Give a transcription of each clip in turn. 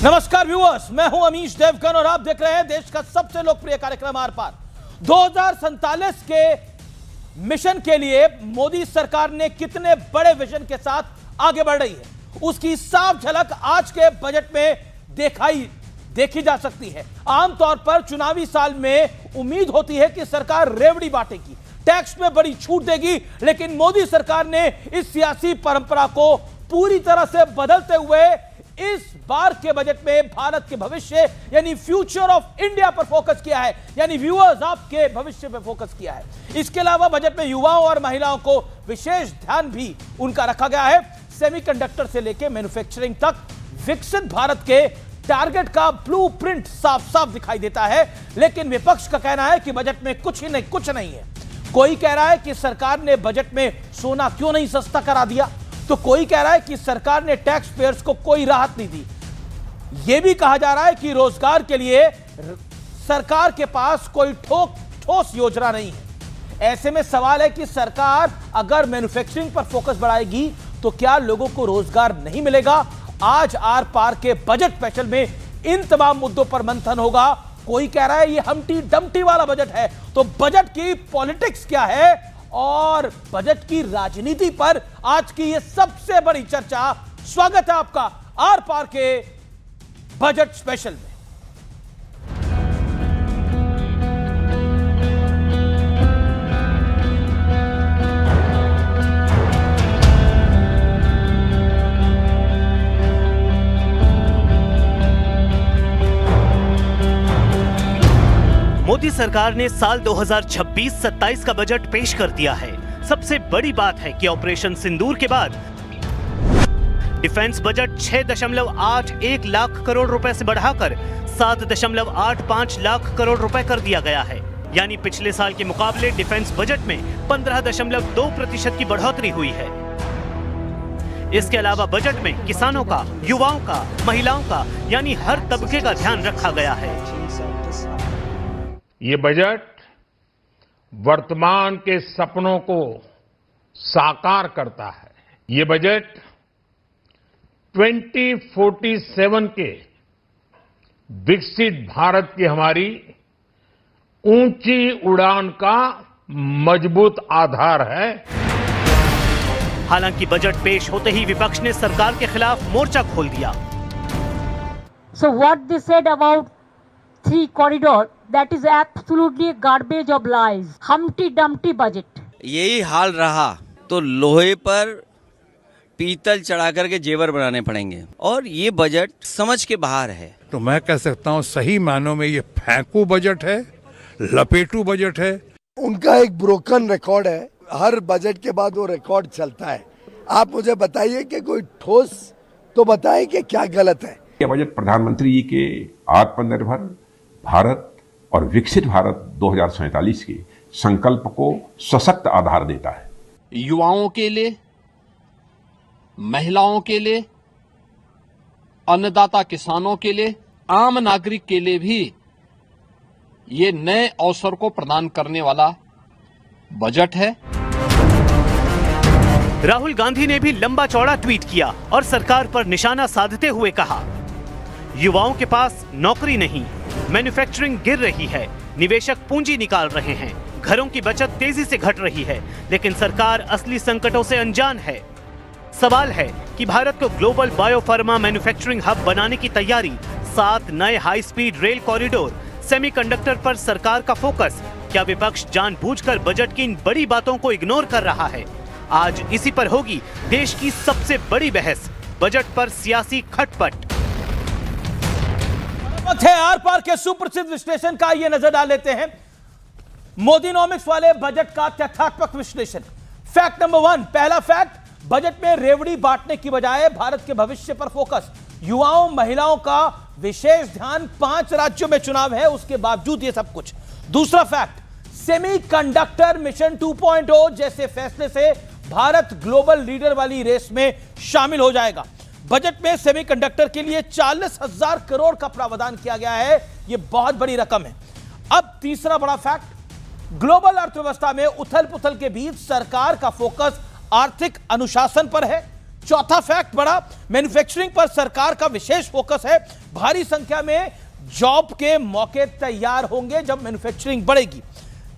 नमस्कार व्यूअर्स, मैं हूं अमीश देवगन और आप देख रहे हैं देश का सबसे लोकप्रिय कार्यक्रम आर पार। 2047 के मिशन के लिए मोदी सरकार ने कितने बड़े विजन के साथ आगे बढ़ रही है, उसकी साफ झलक आज के बजट में देखी जा सकती है। आमतौर पर चुनावी साल में उम्मीद होती है कि सरकार रेवड़ी बांटेगी, टैक्स में बड़ी छूट देगी, लेकिन मोदी सरकार ने इस सियासी परंपरा को पूरी तरह से बदलते हुए इस बार के बजट में भारत के भविष्य यानी फ्यूचर ऑफ इंडिया पर फोकस किया है, यानी व्यूअर्स आपके भविष्य पर फोकस किया है। इसके अलावा बजट में युवाओं और महिलाओं को विशेष ध्यान भी उनका रखा गया है। सेमीकंडक्टर से लेकर मैन्युफैक्चरिंग तक विकसित भारत के टारगेट का ब्लूप्रिंट साफ साफ दिखाई देता है। लेकिन विपक्ष का कहना है कि बजट में कुछ नहीं है। कोई कह रहा है कि सरकार ने बजट में सोना क्यों नहीं सस्ता करा दिया, तो कोई कह रहा है कि सरकार ने टैक्स पेयर्स को कोई राहत नहीं दी। यह भी कहा जा रहा है कि रोजगार के लिए सरकार के पास कोई ठोस योजना नहीं है। ऐसे में सवाल है कि सरकार अगर मैन्युफैक्चरिंग पर फोकस बढ़ाएगी तो क्या लोगों को रोजगार नहीं मिलेगा? आज आर पार के बजट स्पेशल में इन तमाम मुद्दों पर मंथन होगा। कोई कह रहा है ये हम्टी डम्टी वाला बजट है, तो बजट की पॉलिटिक्स क्या है और बजट की राजनीति पर आज की ये सबसे बड़ी चर्चा। स्वागत है आपका आर पार के बजट स्पेशल में। मोदी सरकार ने साल 2026-27 का बजट पेश कर दिया है। सबसे बड़ी बात है कि ऑपरेशन सिंदूर के बाद डिफेंस बजट 6.81 लाख करोड़ रुपए से बढ़ाकर 7.85 लाख करोड़ रुपए कर दिया गया है। यानी पिछले साल के मुकाबले डिफेंस बजट में 15.2% की बढ़ोतरी हुई है। इसके अलावा बजट में किसानों का, युवाओं का, महिलाओं का यानी हर तबके का ध्यान रखा गया है। ये बजट वर्तमान के सपनों को साकार करता है। ये बजट 2047 के विकसित भारत की हमारी ऊंची उड़ान का मजबूत आधार है। हालांकि बजट पेश होते ही विपक्ष ने सरकार के खिलाफ मोर्चा खोल दिया। So what they said about 3 corridor, that is absolutely a garbage of lies. Humpty Dumpty budget. यही हाल रहा तो लोहे पर पीतल चढ़ा करके जेवर बनाने पड़ेंगे और ये बजट समझ के बाहर है। तो मैं कह सकता हूँ सही मानों में ये फेंकू बजट है, लपेटू बजट है। उनका एक ब्रोकन रिकॉर्ड है, हर बजट के बाद वो रिकॉर्ड चलता है। आप मुझे बताइए कि कोई ठोस तो बताएं कि क्या गलत है। यह बजट प्रधानमंत्री जी के आत्मनिर्भर भारत और विकसित भारत 2047 के संकल्प को सशक्त आधार देता है। युवाओं के लिए, महिलाओं के लिए, अन्नदाता किसानों के लिए, आम नागरिक के लिए भी ये नए अवसर को प्रदान करने वाला बजट है। राहुल गांधी ने भी लंबा चौड़ा ट्वीट किया और सरकार पर निशाना साधते हुए कहा, युवाओं के पास नौकरी नहीं, मैन्युफैक्चरिंग गिर रही है, निवेशक पूंजी निकाल रहे हैं, घरों की बचत तेजी से घट रही है, लेकिन सरकार असली संकटों से अनजान है। सवाल है कि भारत को ग्लोबल बायोफार्मा मैन्युफैक्चरिंग हब बनाने की तैयारी, 7 नए high speed rail corridor, semiconductor पर सरकार का फोकस, क्या विपक्ष जानबूझकर बजट की इन बड़ी बातों को इग्नोर कर रहा है? आज इसी पर होगी देश की सबसे बड़ी बहस, बजट पर सियासी खटपट। वक्त है आर पार के सुप्रसिद्ध विश्लेषण का, ये नजर डाल लेते हैं मोदीनॉमिक्स वाले बजट का तथ्यात्मक विश्लेषण। फैक्ट नंबर 1, पहला फैक्ट, बजट में रेवड़ी बांटने की बजाय भारत के भविष्य पर फोकस, युवाओं महिलाओं का विशेष ध्यान। 5 राज्यों में चुनाव है, उसके बावजूद ये सब कुछ। दूसरा फैक्ट, सेमीकंडक्टर मिशन 2.0 जैसे फैसले से भारत ग्लोबल लीडर वाली रेस में शामिल हो जाएगा। बजट में सेमीकंडक्टर के लिए 40,000 करोड़ का प्रावधान किया गया है, यह बहुत बड़ी रकम है। अब तीसरा बड़ा फैक्ट, ग्लोबल अर्थव्यवस्था में उथल पुथल के बीच सरकार का फोकस आर्थिक अनुशासन पर है। चौथा फैक्ट बड़ा, मैन्युफैक्चरिंग पर सरकार का विशेष फोकस है। भारी संख्या में जॉब के मौके तैयार होंगे जब मैन्युफैक्चरिंग बढ़ेगी।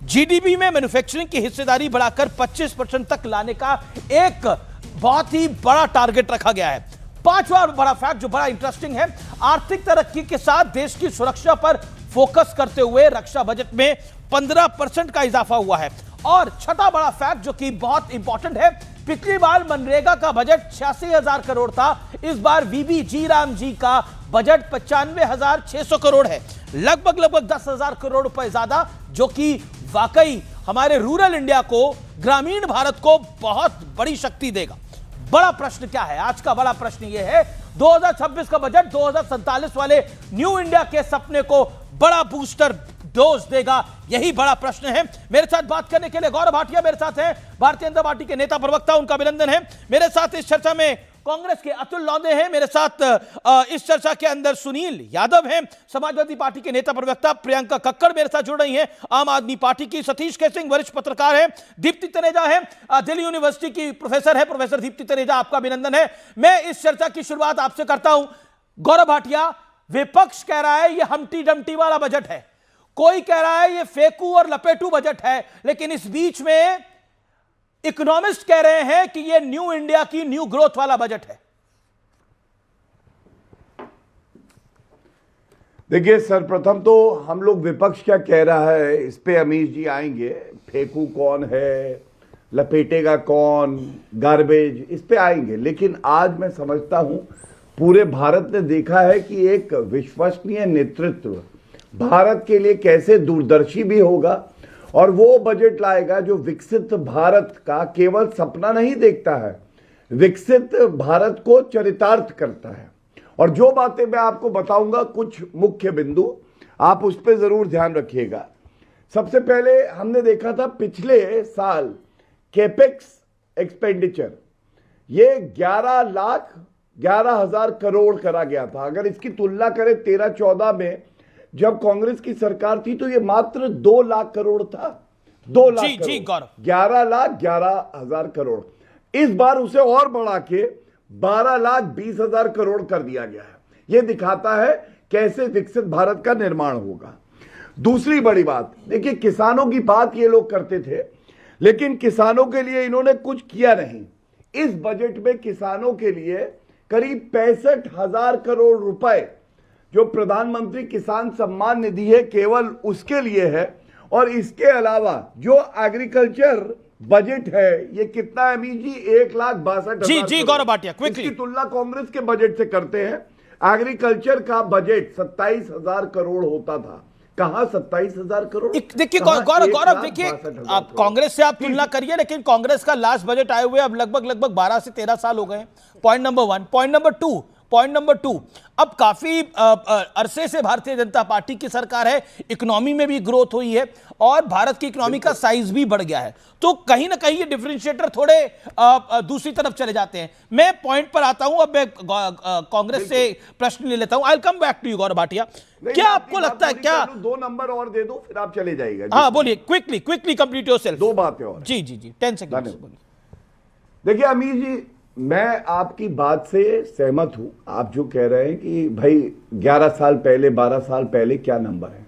जीडीपी में मैन्युफैक्चरिंग की हिस्सेदारी बढ़ाकर 25% तक लाने का एक बहुत ही बड़ा टारगेट रखा गया है। पांचवा बड़ा फैक्ट जो बड़ा इंटरेस्टिंग है, आर्थिक तरक्की के साथ देश की सुरक्षा पर फोकस करते हुए रक्षा बजट में 15% का इजाफा हुआ है। और छठा बड़ा फैक्ट जो कि बहुत इंपॉर्टेंट है, पिछली बार मनरेगा का बजट 86,000 करोड़ था, इस बार वीबी जी राम जी का बजट 95,600 करोड़ है, लगभग 10,000 करोड़ रुपए ज्यादा, जो कि वाकई हमारे रूरल इंडिया को, ग्रामीण भारत को बहुत बड़ी शक्ति देगा। बड़ा प्रश्न क्या है? आज का बड़ा प्रश्न यह है, 2026 का बजट 2047 वाले न्यू इंडिया के सपने को बड़ा बूस्टर डोज देगा, यही बड़ा प्रश्न है। मेरे साथ बात करने के लिए गौरव भाटिया मेरे साथ हैं, भारतीय जनता पार्टी के नेता प्रवक्ता, उनका अभिनंदन है। मेरे साथ इस चर्चा में कांग्रेस के अतुल लौंदे हैं, मेरे साथ इस चर्चा के अंदर सुनील यादव हैं, समाजवादी पार्टी के नेता प्रवक्ता प्रियंका कक्कड़ मेरे साथ जुड़ रही हैं, आम आदमी पार्टी की सतीश के सिंह वरिष्ठ पत्रकार हैं, दीप्ति तनेजा है, दिल्ली यूनिवर्सिटी की प्रोफेसर है, प्रोफेसर दीप्ति तनेजा, आपका अभिनंदन है। मैं इस चर्चा की शुरुआत आपसे करता हूं। गौरव भाटिया, विपक्ष कह रहा है यह हमटी डमटी वाला बजट है, कोई कह रहा है यह फेंकू और लपेटू बजट है, लेकिन इस बीच में इकोनॉमिस्ट कह रहे हैं कि यह न्यू इंडिया की न्यू ग्रोथ वाला बजट है। देखिए, सर्वप्रथम तो हम लोग विपक्ष क्या कह रहा है इस पे अमीश जी आएंगे, फेंकू कौन है, लपेटेगा कौन, गार्बेज, इस पे आएंगे। लेकिन आज मैं समझता हूं पूरे भारत ने देखा है कि एक विश्वसनीय नेतृत्व भारत के लिए कैसे दूरदर्शी भी होगा और वो बजट लाएगा जो विकसित भारत का केवल सपना नहीं देखता है, विकसित भारत को चरितार्थ करता है। और जो बातें मैं आपको बताऊंगा, कुछ मुख्य बिंदु आप उस पर जरूर ध्यान रखिएगा। सबसे पहले हमने देखा था पिछले साल कैपेक्स एक्सपेंडिचर ये 11,11,000 करोड़ करा गया था। अगर इसकी तुलना करें 13-14 में जब कांग्रेस की सरकार थी तो ये मात्र 2 लाख करोड़ था। 2 लाख जी, जी, गौरव। 11,11,000 करोड़। इस बार उसे और बढ़ा के 12,20,000 करोड़ कर दिया गया है। यह दिखाता है कैसे विकसित भारत का निर्माण होगा। दूसरी बड़ी बात, देखिए, किसानों की बात ये लोग करते थे, लेकिन किसानों के लिए इन्होंने कुछ किया नहीं। इस बजट में किसानों के लिए करीब 65,000 करोड़ रुपए जो प्रधानमंत्री किसान सम्मान निधि है केवल उसके लिए है। और इसके अलावा जो एग्रीकल्चर बजट है ये कितना है अमीश जी? 1,62,000। जी गौरव भाटिया, क्विकली इसकी तुलना कांग्रेस के बजट से करते हैं। एग्रीकल्चर का बजट 27,000 करोड़ होता था, कहां 27,000 करोड़? देखिए गौरव, देखिए, आप कांग्रेस से आप तुलना करिए, लेकिन कांग्रेस का लास्ट बजट आए हुए अब लगभग 12 से 13 साल हो गए। Point number 1। पॉइंट नंबर 2, अब काफी अरसे से भारतीय जनता पार्टी की सरकार है, इकोनॉमी में भी ग्रोथ हुई है और भारत की इकोनॉमी का साइज भी बढ़ गया है, तो कहीं ना कहीं ये डिफरेंशिएटर थोड़े दूसरी तरफ चले जाते हैं। मैं पॉइंट पर आता हूं, अब मैं कांग्रेस से प्रश्न ले लेता हूं। I will come back to you Gaurav Bhatia. क्या आपको लगता है, क्या 2 नंबर और दे दो फिर आप चले जाइएगा? हाँ बोलिए, क्विकली कंप्लीट योरसेल्फ। 2 बातें और। जी 10 सेकंड। देखिए अमीर जी, मैं आपकी बात से सहमत हूं। आप जो कह रहे हैं कि भाई 11 साल पहले, 12 साल पहले क्या नंबर है,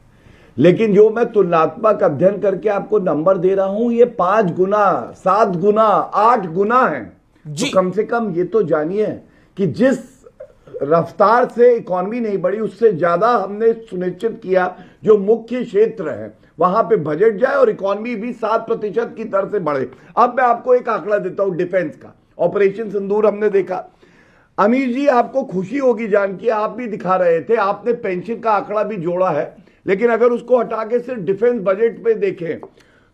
लेकिन जो मैं तुलनात्मक अध्ययन करके आपको नंबर दे रहा हूं ये 5 गुना, 7 गुना, 8 गुना है। तो कम से कम ये तो जानिए कि जिस रफ्तार से इकॉनमी नहीं बढ़ी उससे ज्यादा हमने सुनिश्चित किया जो मुख्य क्षेत्र है वहां पे बजट जाए और इकॉनमी भी 7% की दर से बढ़े। अब मैं आपको एक आंकड़ा देता हूं डिफेंस का। ऑपरेशन सिंदूर हमने देखा। अमीर जी, आपको खुशी होगी जान के, आप भी दिखा रहे थे, आपने पेंशन का आंकड़ा भी जोड़ा है, लेकिन अगर उसको हटा के सिर्फ डिफेंस बजट पे देखें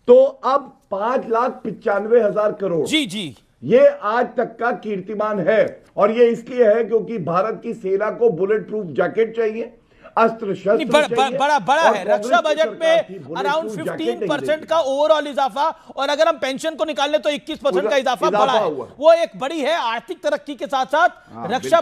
तो अब 5,95,000 करोड़ जी ये आज तक का कीर्तिमान है। और ये इसलिए है क्योंकि भारत की सेना को बुलेट प्रूफ जैकेट चाहिए, अस्त्र शस्त्र बड़ा है। रक्षा बजट में अराउंड 15% का ओवरऑल इजाफा, और अगर हम पेंशन को निकाल ले तो 21% का इजाफा बड़ा है। वो एक बड़ी है। आर्थिक तरक्की के साथ साथ रक्षा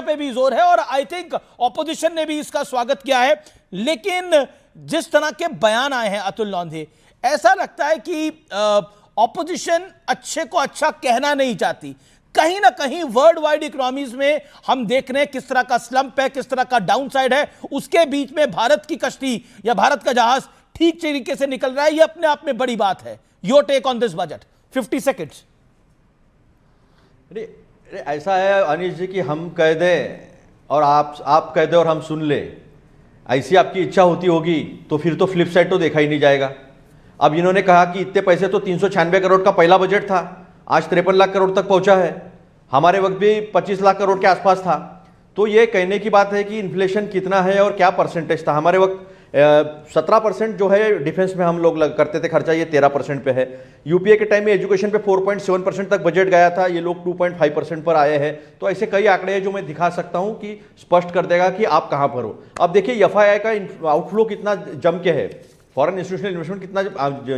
पे भी जोर है, और आई थिंक ऑपोजिशन ने भी इसका स्वागत किया है। लेकिन जिस तरह के बयान आए हैं अतुल लौंधे, ऐसा लगता है कि ऑपोजिशन अच्छे को अच्छा कहना नहीं चाहती। कहीं ना कहीं वर्ल्ड वाइड इकोनॉमीज में हम देख रहे हैं किस तरह का स्लंप है, किस तरह का डाउनसाइड है। उसके बीच में भारत की कश्ती या भारत का जहाज ठीक तरीके से निकल रहा है, यह अपने आप में बड़ी बात है। Your take on this budget, 50 seconds. ऐसा है अनिश जी कि हम कह दें और आप कह दें और हम सुन ले, ऐसी आपकी इच्छा होती होगी तो फिर तो फ्लिप साइड तो देखा ही नहीं जाएगा। अब इन्होंने कहा कि इतने पैसे तो 396 करोड़ का पहला बजट था, आज 53 लाख करोड़ तक पहुंचा है। हमारे वक्त भी 25 लाख करोड़ के आसपास था। तो ये कहने की बात है कि इन्फ्लेशन कितना है और क्या परसेंटेज था। हमारे वक्त 17% जो है डिफेंस में हम लोग करते थे खर्चा, ये 13% पे है। यूपीए के टाइम में एजुकेशन पे 4.7% तक बजट गया था, ये लोग 2.5% पर आए हैं। तो ऐसे कई आंकड़े हैं जो मैं दिखा सकता हूं कि स्पष्ट कर देगा कि आप कहां पर हो। अब देखिए एफआईआई का आउटफ्लो कितना जम के है, फॉरेन इंस्टीट्यूशनल इन्वेस्टमेंट कितना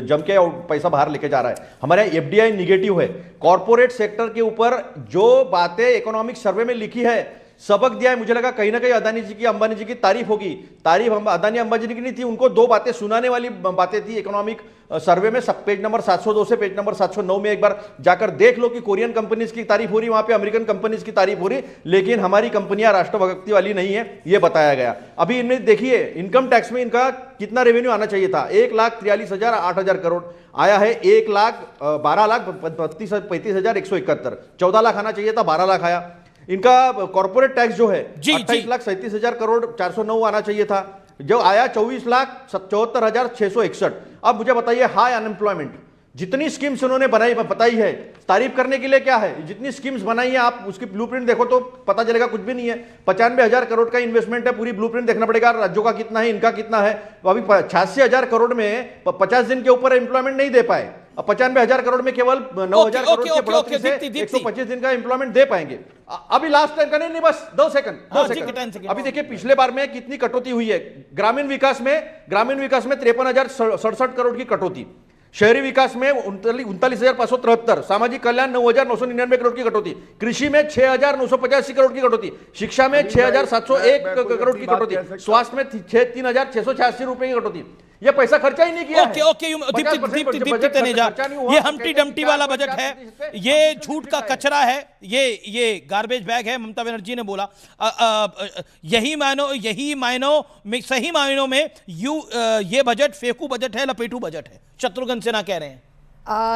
जम के पैसा बाहर लेके जा रहा है। हमारे यहाँ एफडीआई निगेटिव है। कॉर्पोरेट सेक्टर के ऊपर जो बातें इकोनॉमिक सर्वे में लिखी है, सबक दिया है। मुझे लगा कहीं ना कहीं अदानी जी की, अंबानी जी की तारीफ होगी। तारीफ अदानी अंबानी जी की नहीं थी, उनको दो बातें सुनाने वाली बातें थी इकोनॉमिक सर्वे में। सब पेज नंबर 702 से पेज नंबर 709 में एक बार जाकर देख लो कि कोरियन कंपनीज की तारीफ हो रही, वहां पे अमेरिकन कंपनीज की तारीफ हो रही, लेकिन हमारी कंपनियां राष्ट्रभक्ति वाली नहीं है, ये बताया गया। अभी इनमें देखिए इनकम टैक्स में इनका कितना रेवेन्यू आना चाहिए था, 1,43,000 8,000 करोड़ आया है 1,12,35,171। 14 लाख आना चाहिए था, 12 लाख आया। इनका कॉर्पोरेट टैक्स जो है 28,37,000 करोड़ 409 आना चाहिए था, जो आया 24,74,661। अब मुझे बताइए हाई अनएम्प्लॉयमेंट, जितनी स्कीम्स उन्होंने बताई है, तारीफ करने के लिए क्या है, जितनी स्कीम्स बनाई है आप उसकी ब्लूप्रिंट देखो तो पता चलेगा कुछ भी नहीं है। 95,000 करोड़ का इन्वेस्टमेंट है, पूरी ब्लूप्रिंट देखना पड़ेगा राज्यों का कितना है, इनका कितना है। अभी 86,000 करोड़ में 50 दिन के ऊपर एम्प्लॉयमेंट नहीं दे पाए। अब 95,000 करोड़ में केवल 9,000 करोड़ की बढ़ोतरी से 125 दिन का एम्प्लॉयमेंट दे पाएंगे। अभी लास्ट टाइम का नहीं, बस 2 सेकंड। अभी देखिए पिछले बार में कितनी कटौती हुई है। ग्रामीण विकास में 53,067 करोड़ की कटौती, शहरी विकास में 39,573, सामाजिक कल्याण 9,999 करोड़ की कटौती, कृषि में 6,985 करोड़ की कटौती, शिक्षा में 6,701 करोड़ की कटौती, स्वास्थ्य में 3,686 रुपए की कटौती। ये पैसा खर्चा ही नहीं किया। ओके, दीप्ति तनेजा, ये हम्टी डम्टी वाला बजट है, ये झूठ का कचरा है, ये गार्बेज बैग है, ममता बनर्जी ने बोला। यही मायनों में सही मायनों में ये बजट फेकू बजट है, लपेटू बजट है, शत्रुघ्न सिन्हा कह रहे हैं।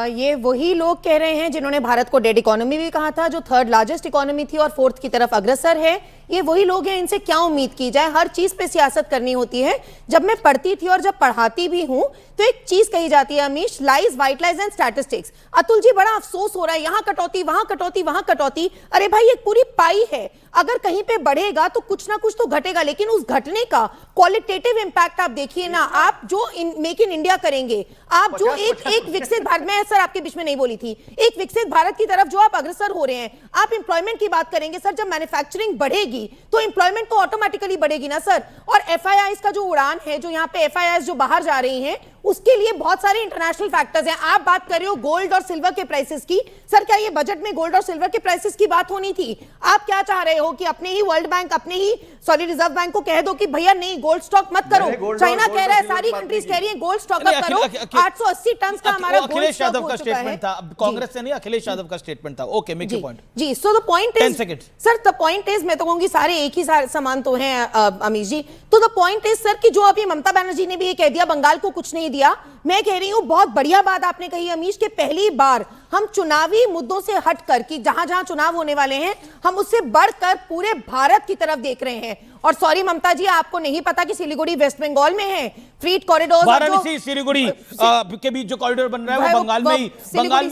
ये वही लोग कह रहे हैं जिन्होंने भारत को डेड इकोनॉमी भी कहा था, जो 3rd लार्जेस्ट इकोनॉमी थी और 4th की तरफ अग्रसर है। ये वही लोग हैं, इनसे क्या उम्मीद की जाए। हर चीज पे सियासत करनी होती है। जब मैं पढ़ती थी और जब पढ़ाती भी हूं तो एक चीज कही जाती है अमीश, lies, white lies and statistics. Atul ji बड़ा अफसोस हो रहा है, यहां कटौती, वहां कटौती, वहां कटौती। अरे भाई एक पूरी पाई है, अगर कहीं पे बढ़ेगा तो कुछ ना कुछ तो घटेगा, लेकिन उस घटने का क्वालिटेटिव इंपैक्ट आप देखिए ना। आप जो मेक इन इंडिया करेंगे, आप जो एक विकसित भारत में, सर आपके बीच में नहीं बोली थी, एक विकसित भारत की तरफ जो आप अग्रसर हो रहे हैं, आप एम्प्लॉयमेंट की बात करेंगे सर। जब मैन्युफैक्चरिंग बढ़ेगी तो एम्प्लॉयमेंट तो ऑटोमेटिकली बढ़ेगी ना सर। और एफआईआई का जो उड़ान है, जो यहाँ पे एफआईआई जो बाहर जा रही हैं, उसके लिए बहुत सारे इंटरनेशनल फैक्टर्स हैं। आप बात कर रहे हो गोल्ड और सिल्वर के प्राइसेस की, सर क्या ये बजट में गोल्ड और सिल्वर के प्राइसेस की बात होनी थी? आप क्या चाह रहे हो कि अपने ही वर्ल्ड बैंक, अपने ही रिजर्व बैंक को कह दो कि भैया नहीं गोल्ड स्टॉक मत करो। चाइना कह रहा है, सारी कंट्रीज कह रही है गोल्ड स्टॉक अप करो। 880 टन का हमारा अखिलेश यादव का स्टेटमेंट था, कांग्रेस से नहीं, अखिलेश यादव का स्टेटमेंट था। Okay, make your point. जी, so the point is, sir the point is, मैं तो कहूंगी सारे एक ही समान तो हैं अमीश जी। तो द पॉइंट इज सर कि जो अभी ममता बनर्जी ने भी ये कह दिया बंगाल को कुछ नहीं दिया, मैं कह रही हूं बहुत बढ़िया बात आपने कही अमीश के पहली बार हम चुनावी मुद्दों से हटकर कि जहां जहां चुनाव होने वाले हैं हम उससे बढ़कर पूरे भारत की तरफ देख रहे हैं। और सॉरी ममता जी, आपको नहीं पता कि सिलीगुड़ी वेस्ट बंगाल में है, फ्रीट कॉरिडोर, वाराणसी सिलीगुड़ी के बीच जो कॉरिडोर बन रहा है वो बंगाल में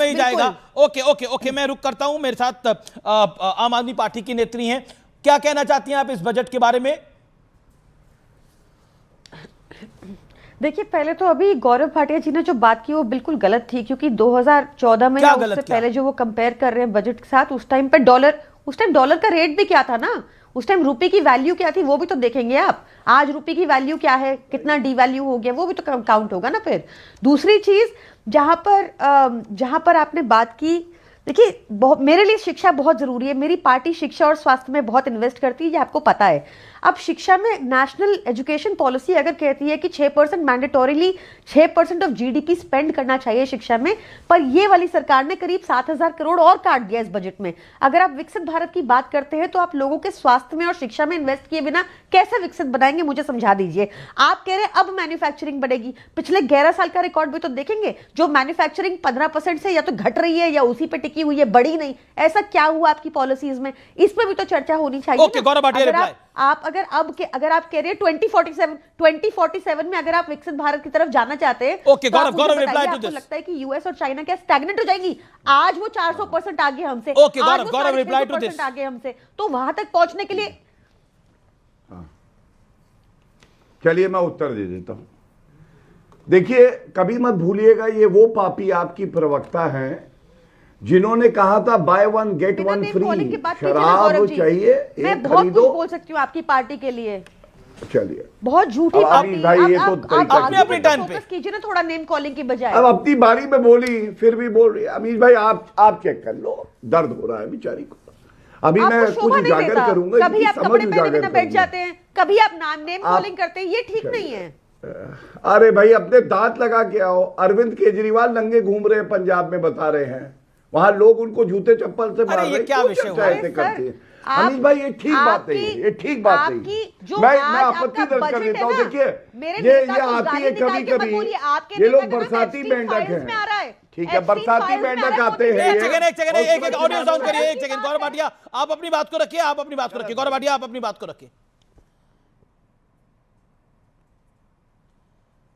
ही जाएगा। ओके, मैं रुक करता हूं। मेरे साथ आम आदमी पार्टी की नेत्री हैं, क्या कहना चाहती हैं आप इस बजट के बारे में? देखिए, पहले तो अभी गौरव भाटिया जी ने जो बात की वो बिल्कुल गलत थी, क्योंकि 2014 में या उससे पहले जो वो कंपेयर कर रहे हैं बजट के साथ, उस टाइम डॉलर का रेट भी क्या था ना, उस टाइम रुपए की वैल्यू क्या थी वो भी तो देखेंगे आप। आज रुपए की वैल्यू क्या है, कितना डीवैल्यू हो गया, वो भी तो काउंट होगा ना। फिर दूसरी चीज, जहां पर आपने बात की देखिए, मेरे लिए शिक्षा बहुत जरूरी है। मेरी पार्टी शिक्षा और स्वास्थ्य में बहुत इन्वेस्ट करती है, ये आपको पता है। अब शिक्षा में नेशनल एजुकेशन पॉलिसी अगर कहती है कि 6% मैंडेटोरीली 6% ऑफ जीडीपी स्पेंड करना चाहिए शिक्षा में, पर ये वाली सरकार ने करीब 7,000 करोड़ और काट दिया इस बजट में। अगर आप विकसित भारत की बात करते हैं तो आप लोगों के स्वास्थ्य में और शिक्षा में इन्वेस्ट किए बिना कैसे विकसित बनाएंगे, मुझे समझा दीजिए। आप कह रहे हैं अब मैन्युफैक्चरिंग बढ़ेगी, पिछले 11 साल का रिकॉर्ड भी तो देखेंगे। जो मैन्युफैक्चरिंग 15% से या तो घट रही है या उसी पे टिकी हुई है, बढ़ी नहीं। ऐसा क्या हुआ आपकी पॉलिसीज में, इस पर भी तो चर्चा होनी चाहिए। अगर आप कह रहे हैं 2047 में अगर आप विकसित भारत की तरफ जाना चाहते हैं, आपको लगता है कि यूएस और चाइना क्या स्टैग्नेंट हो जाएंगी? आज वो 400% आगे हमसे, आगे हमसे, तो वहां तक पहुंचने के लिए। चलिए मैं उत्तर दे देता हूं। देखिए, कभी मत भूलिएगा, ये वो पापी आपकी प्रवक्ता हैं जिन्होंने कहा था by one get one free शराब चाहिए, मैं बहुत कुछ बोल सकती हूँ आपकी पार्टी के लिए। चलिए, बहुत झूठी पार्टी। भाई ये तो अपने टाइम पे कीजिए ना, थोड़ा नेम कॉलिंग की बजाय। अब अपनी बारी में बोली, फिर भी बोल रही है। अमीश भाई आप चेक कर लो, दर्द हो रहा है बेचारी को। अभी मैं कुछ उजागर करूंगा, कभी आप कपड़े पहने बिना बैठ जाते हैं, कभी आप नेम कॉलिंग करते हैं, ये ठीक नहीं है। अरे भाई, अपने दांत लगा के आओ। अरविंद केजरीवाल नंगे घूम रहे हैं पंजाब में, बता रहे हैं वहां लोग उनको जूते चप्पल से मार रहे हैं। क्या विषय करते हैं अमीश भाई? ये ठीक बात नहीं है, ये ठीक बात नहीं है। मैं आपत्ति दर्ज कर देता हूँ। देखिए, ये आती है कभी कभी, ये लोग बरसाती मेंढक हैं। ठीक है, बरसाती मेंढक आते हैं। एक सेकंड ऑडियो साउंड करिए, एक सेकंड। गौरव भाटिया आप अपनी बात को रखिए, गौरव भाटिया आप अपनी बात को रखिए।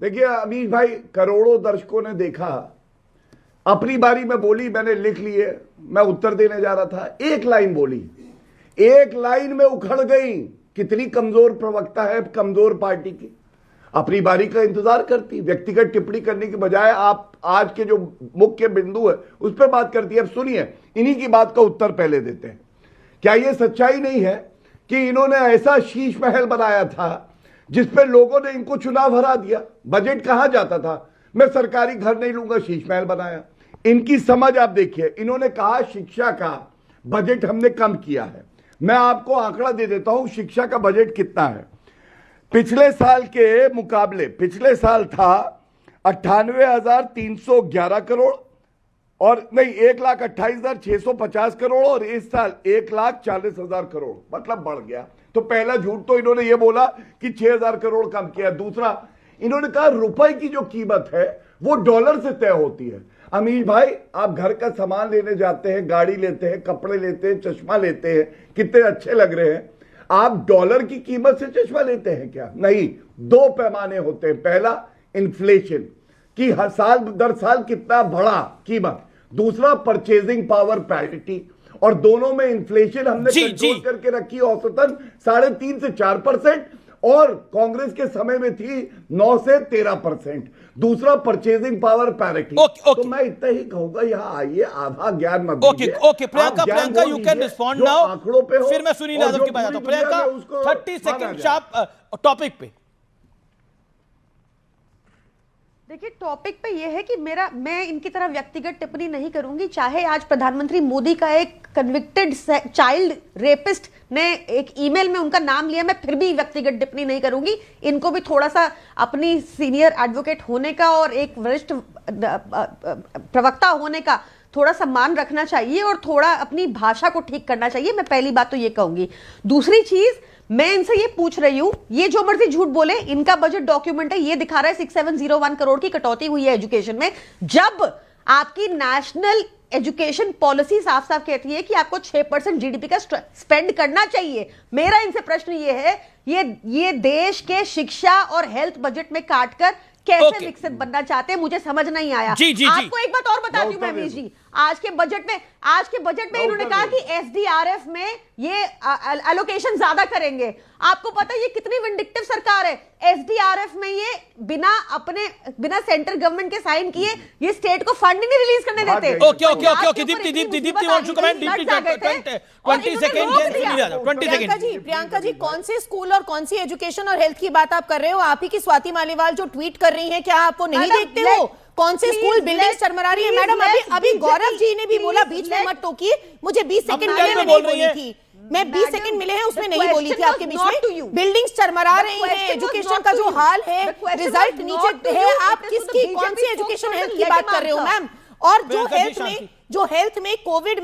देखिए अमीश भाई, करोड़ों दर्शकों ने देखा, अपनी बारी में बोली, मैंने लिख लिए, मैं उत्तर देने जा रहा था, एक लाइन बोली, एक लाइन में उखड़ गई। कितनी कमजोर प्रवक्ता है कमजोर पार्टी की। अपनी बारी का इंतजार करती, व्यक्तिगत टिप्पणी करने के बजाय आप आज के जो मुख्य बिंदु है उस पर बात करती है। अब सुनिए, इन्हीं की बात का उत्तर पहले देते हैं। क्या यह सच्चाई नहीं है कि इन्होंने ऐसा शीश महल बनाया था जिसपे लोगों ने इनको चुनाव हरा दिया? बजट कहां जाता था? मैं सरकारी घर नहीं लूंगा, शीश महल बनाया। इनकी समझ आप देखिए, इन्होंने कहा शिक्षा का बजट हमने कम किया है। मैं आपको आंकड़ा दे देता हूं, शिक्षा का बजट कितना है। पिछले साल के मुकाबले, पिछले साल था 98,311 करोड़, और नहीं 1,28,650 करोड़, और इस साल 1,40,000 करोड़, मतलब बढ़ गया। तो पहला झूठ तो इन्होंने ये बोला कि 6,000 करोड़ कम किया। दूसरा, इन्होंने कहा रुपए की जो कीमत है वो डॉलर से तय होती है। अमीर भाई, आप घर का सामान लेने जाते हैं, गाड़ी लेते हैं, कपड़े लेते हैं, चश्मा लेते हैं, कितने अच्छे लग रहे हैं, आप डॉलर की कीमत से चश्मा लेते हैं क्या? नहीं, दो पैमाने होते हैं। पहला इन्फ्लेशन कि हर साल दर साल कितना बढ़ा कीमत, दूसरा परचेजिंग पावर पैरिटी, और दोनों में इन्फ्लेशन हमने कंट्रोल करके रखी औसतन 3.5 से 4%, और कांग्रेस के समय में थी 9 से 13%। दूसरा परचेजिंग पावर पैरिटी। तो मैं इतना ही कहूंगा, यहाँ आइए, आधा ज्ञान मत दीजिए। Okay Priyanka you can respond now. आंकड़ों पे फिर मैं सुनील यादव की बात आता हूं। प्रियंका 30 सेकंड शार्प टॉपिक पे। देखिए, टॉपिक पे ये है कि मैं इनकी तरह व्यक्तिगत टिप्पणी नहीं करूंगी। चाहे आज प्रधानमंत्री मोदी का एक कन्विक्टेड चाइल्ड रेपिस्ट ने एक ईमेल में उनका नाम लिया, मैं फिर भी व्यक्तिगत टिप्पणी नहीं करूंगी। इनको भी थोड़ा सा अपनी सीनियर एडवोकेट होने का और एक वरिष्ठ प्रवक्ता होने का थोड़ा सम्मान रखना चाहिए और थोड़ा अपनी भाषा को ठीक करना चाहिए। मैं पहली बात तो ये कहूंगी। दूसरी चीज, मैं इनसे ये पूछ रही हूं, ये जो मर्जी झूठ बोले, इनका बजट डॉक्यूमेंट है, ये दिखा रहा है 6701 करोड़ की कटौती हुई है एजुकेशन में, जब आपकी नेशनल एजुकेशन पॉलिसी साफ साफ कहती है कि आपको 6% जीडीपी का स्पेंड करना चाहिए। मेरा इनसे प्रश्न ये है, ये देश के शिक्षा और हेल्थ बजट में काटकर कैसे विकसित बनना चाहते हैं, मुझे समझ नहीं आया। आपको एक बात और बताती हूं मैं अमीश जी, आज के बजट में इन्होंने कहा कि एसडीआरएफ में ये एलोकेशन ज्यादा करेंगे। आपको पता है ये कितनी विंडिक्टिव सरकार है? एसडीआरएफ में ये बिना सेंट्रल गवर्नमेंट के साइन किए ये स्टेट को फंड नहीं रिलीज करने देते। Okay Deepti wants to comment. Deepti 20 second. Priyanka ji, कौन से स्कूल और कौन सी एजुकेशन और हेल्थ की बात आप कर रहे हो? आप ही की स्वाति मालीवाल जो ट्वीट कर रही हैं, क्या आपको नहीं देखते हो? कौन से स्कूल बिल्डिंग चरमरा रही है मैडम? अभी गौरव जी ने भी बोला, बीच में मत टोकिए, मुझे 20 सेकंड मिले, मैं नहीं बोली थी, मैं 20 सेकंड मिले हैं उसमें नहीं बोली थी आपके बीच में। बिल्डिंग्स चरमरा रही हैं, एजुकेशन का जो हाल है, रिजल्ट नीचे है, आप किसकी कौन सी एजुकेशन हेल्थ की बात कर रहे हो मैम? और जो हेल्थ में कोविड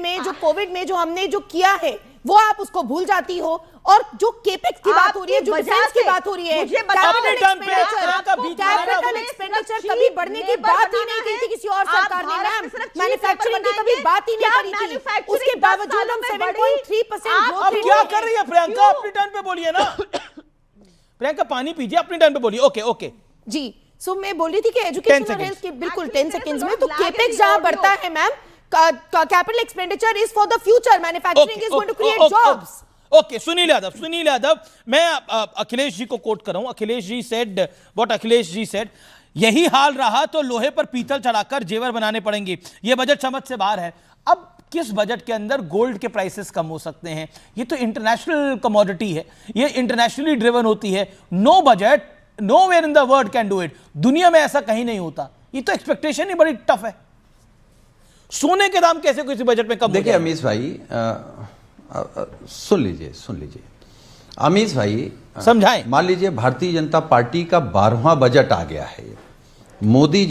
में जो हमने जो किया है वो आप उसको भूल जाती हो, और जो केपेक्स की बात हो रही है, जो डिफेंस की बात हो रही है, कैपिटल एक्सपेंडिचर कभी बढ़ने की बात ही नहीं की थी किसी और सरकार ने मैम। मैन्युफैक्चरिंग की कभी बात ही नहीं करी थी, उसके बावजूद हम 7.3% अब क्या कर रही है प्रियंका? अपनी टर्न पे बोलिए ना प्रियंका, पानी पीजिए, अपनी टर्न पे बोलिए। ओके जी, सो मैं बोल रही थी कि एजुकेशन और हेल्थ की बिल्कुल 10 सेकंड्स में, तो केपेक्स जहां बढ़ता है ma'am, capital expenditure is for the future, manufacturing is going to create jobs. Okay, Sunil Yadav, मैं अखिलेश जी को कोट कर रहा हूं। Akhilesh ji said what Akhilesh ji said, यही हाल रहा तो लोहे पर पीतल चढ़ाकर जेवर बनाने पड़ेंगे। ये बजट समझ से बाहर है। अब किस बजट के अंदर गोल्ड के प्राइसेस कम हो सकते हैं? ये तो इंटरनेशनल कमोडिटी है, ये इंटरनेशनली ड्रिवन होती है। No budget, nowhere in the world can do it. दुनिया में ऐसा कहीं नहीं होता। ये तो एक्सपेक्टेशन ही बड़ी टफ है। सोने के दाम कैसे किसी बजट में कम? देखिए अमीश भाई, सुन लीजिए अमीश भाई, समझाएं। मान लीजिए भारतीय जनता पार्टी का 12वां बजट आ गया है, मोदी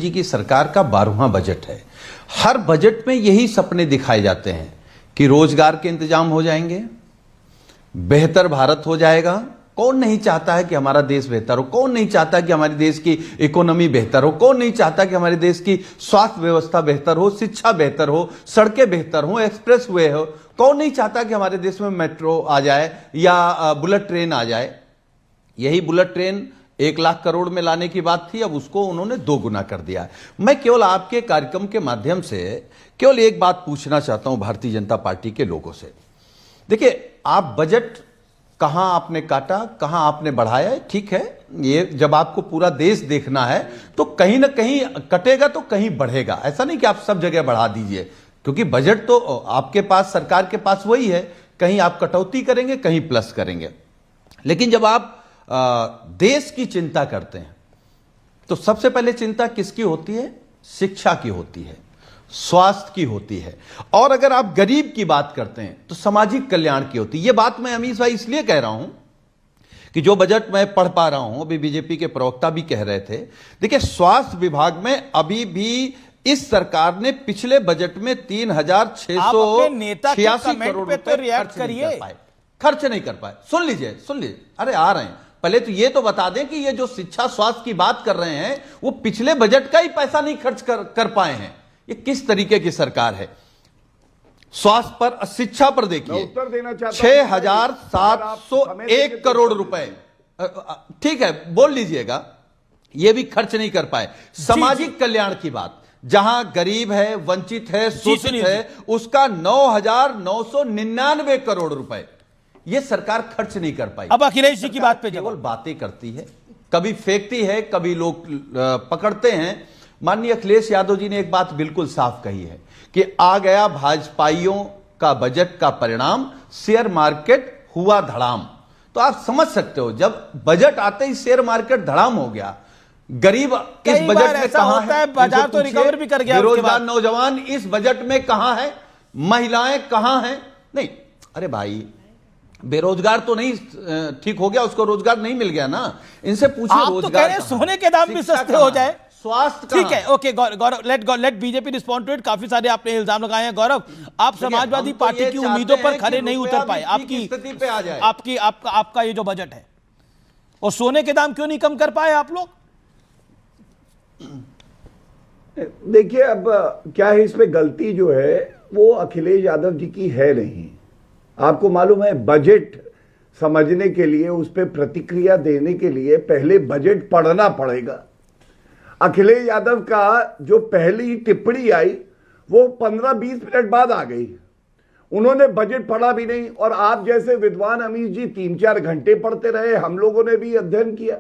जी की सरकार का 12वां बजट है। हर बजट में यही सपने दिखाए जाते हैं कि रोजगार के इंतजाम हो जाएंगे, बेहतर भारत हो जाएगा। कौन नहीं चाहता है कि हमारा देश बेहतर हो? कौन नहीं चाहता कि हमारे देश की इकोनॉमी बेहतर हो? कौन नहीं चाहता कि हमारे देश की स्वास्थ्य व्यवस्था बेहतर हो, शिक्षा बेहतर हो, सड़कें बेहतर हो, एक्सप्रेस वे हो? कौन नहीं चाहता कि हमारे देश में मेट्रो आ जाए या बुलेट ट्रेन आ जाए? यही बुलेट ट्रेन 1 लाख करोड़ में लाने की बात थी, अब उसको उन्होंने 2 गुना कर दिया। मैं केवल आपके कार्यक्रम के माध्यम से केवल एक बात पूछना चाहता हूं भारतीय जनता पार्टी के लोगों से। देखिए, आप बजट कहां आपने काटा, कहां आपने बढ़ाया है, ठीक है, ये जब आपको पूरा देश देखना है तो कहीं ना कहीं कटेगा तो कहीं बढ़ेगा। ऐसा नहीं कि आप सब जगह बढ़ा दीजिए, क्योंकि बजट तो आपके पास, सरकार के पास वही है, कहीं आप कटौती करेंगे, कहीं प्लस करेंगे। लेकिन जब आप देश की चिंता करते हैं तो सबसे पहले चिंता किसकी होती है? शिक्षा की होती है, स्वास्थ्य की होती है, और अगर आप गरीब की बात करते हैं तो सामाजिक कल्याण की होती है। यह बात मैं अमीश भाई इसलिए कह रहा हूं कि जो बजट मैं पढ़ पा रहा हूं, अभी बीजेपी के प्रवक्ता भी कह रहे थे, देखिए स्वास्थ्य विभाग में अभी भी इस सरकार ने पिछले बजट में 3,686 करोड़ रुपए खर्च नहीं कर पाए। सुन लीजिए, अरे आ रहे हैं, पहले तो ये तो बता दें कि ये जो शिक्षा स्वास्थ्य की बात कर रहे हैं वो पिछले बजट का ही पैसा नहीं खर्च कर पाए हैं। ये किस तरीके की सरकार है? स्वास्थ्य पर, शिक्षा पर देखिए 6,701 करोड़ रुपए, ठीक है बोल लीजिएगा, ये भी खर्च नहीं कर पाए। सामाजिक कल्याण की बात, जहां गरीब है, वंचित है, शोषित है, उसका 9,999 करोड़ रुपए ये सरकार खर्च नहीं कर पाई। अब अखिलेश जी की बात पे केवल बातें करती है, कभी फेंकती है, कभी लोग पकड़ते हैं। माननीय अखिलेश यादव जी ने एक बात बिल्कुल साफ कही है कि आ गया भाजपाइयों का बजट का परिणाम, शेयर मार्केट हुआ धड़ाम। तो आप समझ सकते हो, जब बजट आते ही शेयर मार्केट धड़ाम हो गया। गरीब इस बजट में कहां है? बाजार तो रिकवर भी कर गया। बेरोजगार नौजवान इस बजट में कहां है? महिलाएं कहां हैं? नहीं, अरे भाई बेरोजगार तो नहीं ठीक हो गया, उसको रोजगार नहीं मिल गया ना। इनसे पूछिए रोजगार तो कह रहे सोने के दाम भी सस्ते हो जाए, स्वास्थ्य ठीक है। Okay Gaurav, let BJP respond to it. काफी सारे आपने इल्जाम लगाए हैं गौरव, आप समाजवादी पार्टी की उम्मीदों पर खरे नहीं उतर पाए। आपकी स्थिति पे आ जाए, आपका ये जो बजट है, और सोने के दाम क्यों नहीं कम कर पाए आप लोग? देखिए, अब क्या है, इसमें गलती जो है वो अखिलेश यादव जी की है नहीं। आपको मालूम है, बजट समझने के लिए, उस पर प्रतिक्रिया देने के लिए पहले बजट पढ़ना पड़ेगा। अखिलेश यादव का जो पहली टिप्पणी आई वो 15-20 मिनट बाद आ गई। उन्होंने बजट पढ़ा भी नहीं, और आप जैसे विद्वान अमीश जी 3-4 घंटे पढ़ते रहे, हम लोगों ने भी अध्ययन किया।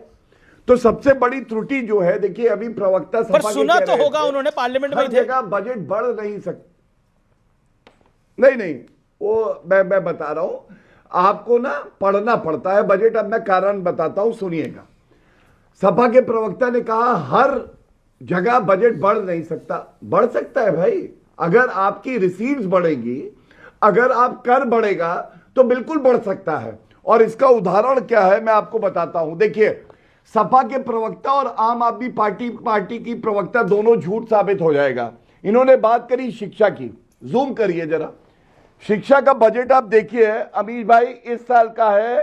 तो सबसे बड़ी त्रुटि जो है, देखिए अभी प्रवक्ता पर सुना तो होगा उन्होंने पार्लियामेंट में, जगह बजट बढ़ नहीं सकता। नहीं, वो मैं बता रहा हूं, आपको ना पढ़ना पड़ता है बजट। अब मैं कारण बताता हूं, सुनिएगा। सपा के प्रवक्ता ने कहा हर जगह बजट बढ़ नहीं सकता। बढ़ सकता है भाई, अगर आपकी रिसीव्स बढ़ेगी, अगर आप कर बढ़ेगा तो बिल्कुल बढ़ सकता है। और इसका उदाहरण क्या है मैं आपको बताता हूं। देखिए, सपा के प्रवक्ता और आम आदमी पार्टी की प्रवक्ता दोनों झूठ साबित हो जाएगा। इन्होंने बात करी शिक्षा की, जूम करिए जरा, शिक्षा का बजट आप देखिए अमीश भाई, इस साल का है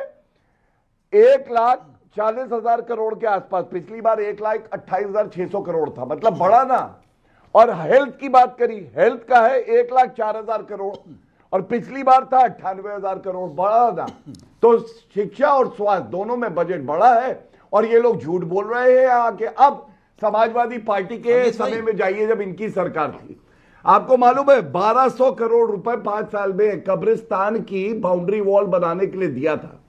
1,40,000 करोड़ के आसपास। पिछली बार 1,28,600 करोड़ था, मतलब बढ़ा ना। और हेल्थ की बात करी, हेल्थ का है 1,04,000 करोड़ और पिछली बार था 98,000 करोड़, बढ़ा ना। तो शिक्षा और स्वास्थ्य दोनों में बजट बढ़ा है और ये लोग झूठ बोल रहे हैं आके। अब समाजवादी पार्टी के समय में जाइए जब इनकी सरकार थी, आपको मालूम है 1,200 करोड़ रुपए 5 साल में कब्रिस्तान की बाउंड्री वॉल बनाने के लिए दिया था।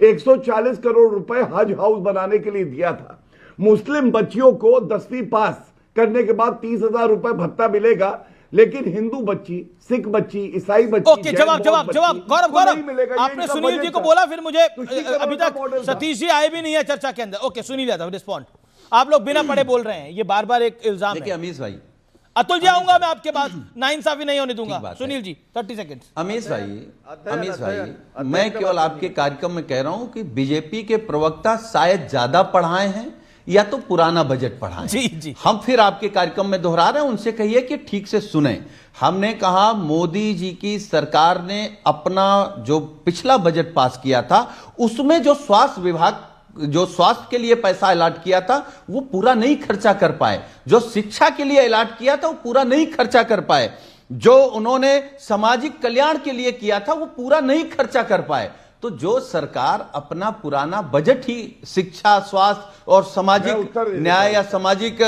140 करोड़ रुपए हज हाउस बनाने के लिए दिया था। मुस्लिम बच्चियों को 10वीं पास करने के बाद 30,000 रुपए भत्ता मिलेगा, लेकिन हिंदू बच्ची, सिख बच्ची, ईसाई बच्ची, ओके, जवाब गौरव, आपने सुनील जी को बोला, फिर मुझे अभी तक सतीश जी आए भी नहीं है चर्चा के अंदर। Okay, Sunil Yadav respond. आप लोग बिना पढ़े बोल रहे हैं, ये बार बार एक इल्जाम है। अमीश भाई, अतुल जी आऊंगा मैं आपके पास, नाइंसाफी नहीं होने दूंगा। सुनील जी 30 सेकंड। अमीश भाई, मैं केवल आपके कार्यक्रम में कह रहा हूं कि बीजेपी के प्रवक्ता शायद ज्यादा पढ़ाए हैं या तो पुराना बजट पढ़ाए। जी। हम फिर आपके कार्यक्रम में दोहरा रहे हैं, उनसे कहिए कि ठीक से सुने। हमने कहा मोदी जी की सरकार ने अपना जो पिछला बजट पास किया था उसमें जो स्वास्थ्य विभाग, जो स्वास्थ्य के लिए पैसा अलॉट किया था वो पूरा नहीं खर्चा कर पाए, जो शिक्षा के लिए अलॉट किया था वो पूरा नहीं खर्चा कर पाए, जो उन्होंने सामाजिक कल्याण के लिए किया था वो पूरा नहीं खर्चा कर पाए। तो जो सरकार अपना पुराना बजट ही शिक्षा, स्वास्थ्य और सामाजिक न्याय या सामाजिक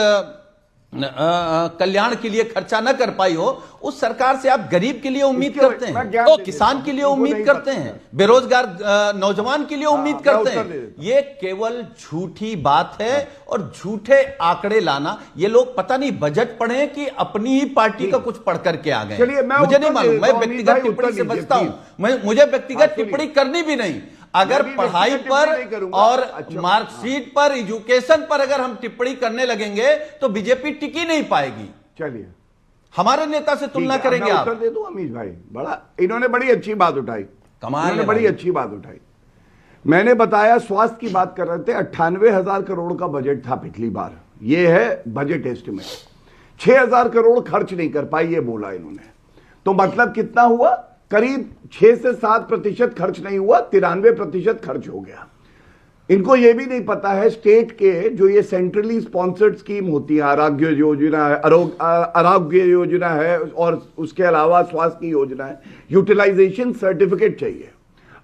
कल्याण के लिए खर्चा न कर पाई हो, उस सरकार से आप गरीब के लिए उम्मीद करते हैं, किसान के लिए उम्मीद करते हैं, बेरोजगार नौजवान के लिए उम्मीद करते हैं। ये केवल झूठी बात है और झूठे आंकड़े लाना। ये लोग पता नहीं बजट पढ़े कि अपनी ही पार्टी का कुछ पढ़ करके आ गए, मुझे नहीं मालूम। मैं व्यक्तिगत टिप्पणी से बचता हूं, मुझे व्यक्तिगत टिप्पणी करनी भी नहीं। अगर पढ़ाई पर और मार्कशीट पर, एजुकेशन पर अगर हम टिप्पणी करने लगेंगे तो बीजेपी टिकी नहीं पाएगी। चलिए, हमारे नेता से तुलना करेंगे आप। उत्तर दे दूं अमीश भाई, इन्होंने बड़ी अच्छी बात उठाई, इन्होंने बड़ी अच्छी बात उठाई। मैंने बताया स्वास्थ्य की बात कर रहे थे, 98,000 करोड़ का बजट था पिछली बार, ये है बजट एस्टिमेट। 6,000 करोड़ खर्च नहीं कर पाई, ये बोला इन्होंने। तो मतलब कितना हुआ? करीब 6 से 7% खर्च नहीं हुआ, 93% खर्च हो गया। इनको यह भी नहीं पता है स्टेट के जो ये सेंट्रली स्पॉन्सर्ड स्कीम होती है, आरोग्य योजना है, आरोग्य योजना है और उसके अलावा स्वास्थ्य की योजना है, यूटिलाइजेशन सर्टिफिकेट चाहिए।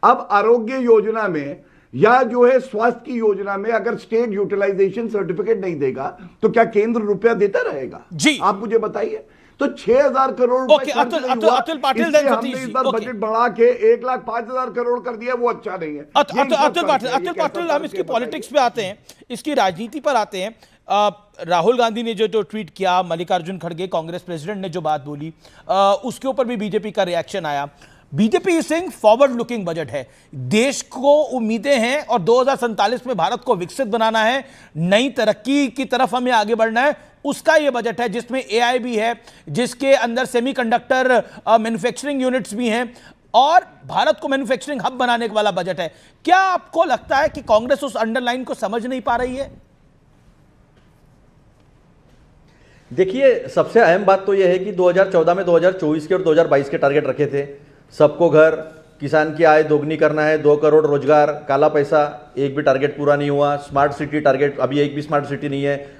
अब आरोग्य योजना में या जो है स्वास्थ्य की योजना में अगर स्टेट यूटिलाइजेशन सर्टिफिकेट नहीं देगा तो क्या केंद्र रुपया देता रहेगा? जी, आप मुझे बताइए। तो 6,000 करोड़ अतुल पाटिल, हमने इस बार बजट बढ़ा के 1,05,000 करोड़ कर दिया, वो अच्छा नहीं है। अतुल पाटिल, हम इसकी पॉलिटिक्स पे आते हैं, इसकी राजनीति पर आते हैं। राहुल गांधी ने जो ट्वीट किया, मल्लिकार्जुन खड़गे कांग्रेस प्रेसिडेंट ने जो बात बोली, उसके ऊपर भी बीजेपी का रिएक्शन आया। BJP Singh forward looking budget है, देश को उम्मीदें हैं और 2047 में भारत को विकसित बनाना है, नई तरक्की की तरफ हमें आगे बढ़ना है, उसका यह बजट है जिसमें एआई भी है, जिसके अंदर सेमीकंडक्टर मैन्युफैक्चरिंग यूनिट्स भी हैं और भारत को मैन्युफैक्चरिंग हब बनाने वाला बजट है। क्या आपको लगता है कि कांग्रेस उस अंडरलाइन को समझ नहीं पा रही है? देखिए, सबसे अहम बात तो यह है कि 2014 में 2024 के और 2022 के टारगेट रखे थे। सबको घर, किसान की आय दोगुनी करना है, 2 करोड़ रोजगार, काला पैसा, एक भी टारगेट पूरा नहीं हुआ। स्मार्ट सिटी टारगेट, अभी एक भी स्मार्ट सिटी नहीं है।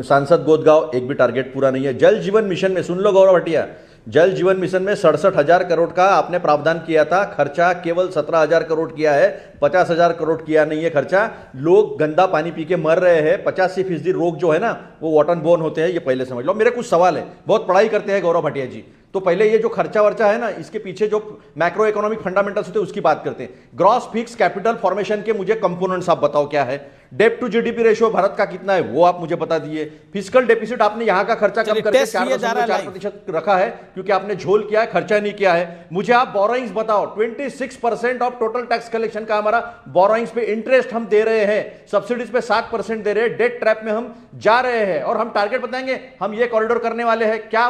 सांसद गोदगांव, एक भी टारगेट पूरा नहीं है। जल जीवन मिशन में, सुन लो गौरव भटिया, जल जीवन मिशन में 67,000 करोड़ का आपने प्रावधान किया था, खर्चा केवल 17,000 करोड़ किया है, 50,000 करोड़ किया नहीं है खर्चा। लोग गंदा पानी पी के मर रहे हैं। 85% रोग जो है ना वो वाटर बोर्न होते हैं, ये पहले समझ लो। मेरे कुछ सवाल है, बहुत पढ़ाई करते हैं गौरव भटिया जी, तो पहले ये जो खर्चा वर्चा है ना, इसके पीछे जो मैक्रो इकोनॉमिक फंडामेंटल्स होते हैं उसकी बात करते हैं। ग्रॉस फिक्स कैपिटल फॉर्मेशन के मुझे कंपोनेंट्स आप बताओ क्या है। डेब्ट टू जीडीपी रेशियो भारत का कितना है वो आप मुझे बता दीजिए। फिजिकल डेफिसिट आपने यहां का खर्चा कम करके 4.4% रखा है क्योंकि आपने झोल किया है, खर्चा नहीं किया है। मुझे आप बोरोइंग्स बताओ, 26% ऑफ टोटल टैक्स कलेक्शन का हमारा बोरोइंग्स पे इंटरेस्ट हम दे रहे हैं, सब्सिडीज पे 7% दे रहे हैं, डेट ट्रैप में हम जा रहे हैं और हम टारगेट बताएंगे हम ये कॉरिडोर करने वाले हैं। क्या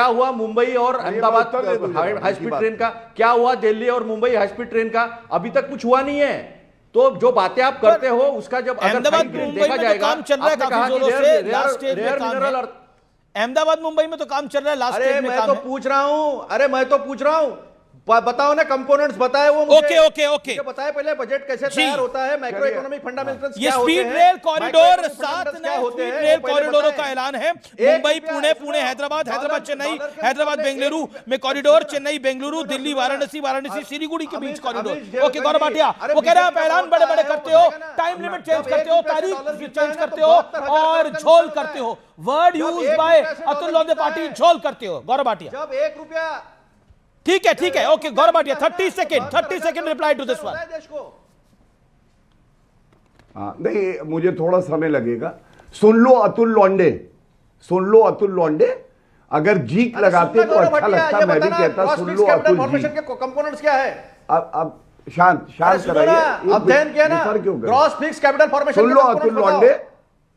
हुआ मुंबई और अहमदाबाद हाई स्पीड ट्रेन का, क्या हुआ दिल्ली और मुंबई हाई स्पीड ट्रेन का? अभी तक कुछ हुआ नहीं है। तो जो बातें आप करते हो उसका जब अहमदाबाद मुंबई में तो काम चल रहा है काफी जोरों से, लास्ट स्टेज में काम है। अहमदाबाद मुंबई में तो काम चल रहा है, लास्ट स्टेज में काम है। मैं तो पूछ रहा हूं बताओ ना, कंपोनेंट्स बताए वो मुझे। ओके बताए पहले बजट कैसे तैयार होता है, मैक्रो इकोनॉमिक फंडामेंटल्स क्या होते हैं। ये स्पीड रेल कॉरिडोर 7 नए रेल कॉरिडोरों का ऐलान है। मुंबई पुणे हैदराबाद, चेन्नई, हैदराबाद बेंगलुरु में कॉरिडोर, चेन्नई बेंगलुरु, दिल्ली वाराणसी सिलीगुड़ी के बीच कॉरिडोर। ओके गौरव भाटिया, वो कह रहे हैं आप ऐलान बड़े बड़े करते हो, टाइम लिमिट चेंज करते हो, तारीख चेंज करते हो और झोल करते हो। Word use by Atul Londhe Patil, झोल करते हो। गौरव भाटिया, जब 1 रुपया ठीक है okay Gaurav Bhatia 30 second reply to this one. नहीं, मुझे थोड़ा समय लगेगा। सुन लो अतुल लौंडे, अगर जीक लगाते तो अच्छा लगता, मैं भी कहता सुन लो अतुल जी। कंपोनेंट्स क्या है? अब शांत कराइए, अध्ययन किया ना, ग्रॉस फिक्स कैपिटल फॉर्मेशन। सुन लो अतुल लौंडे,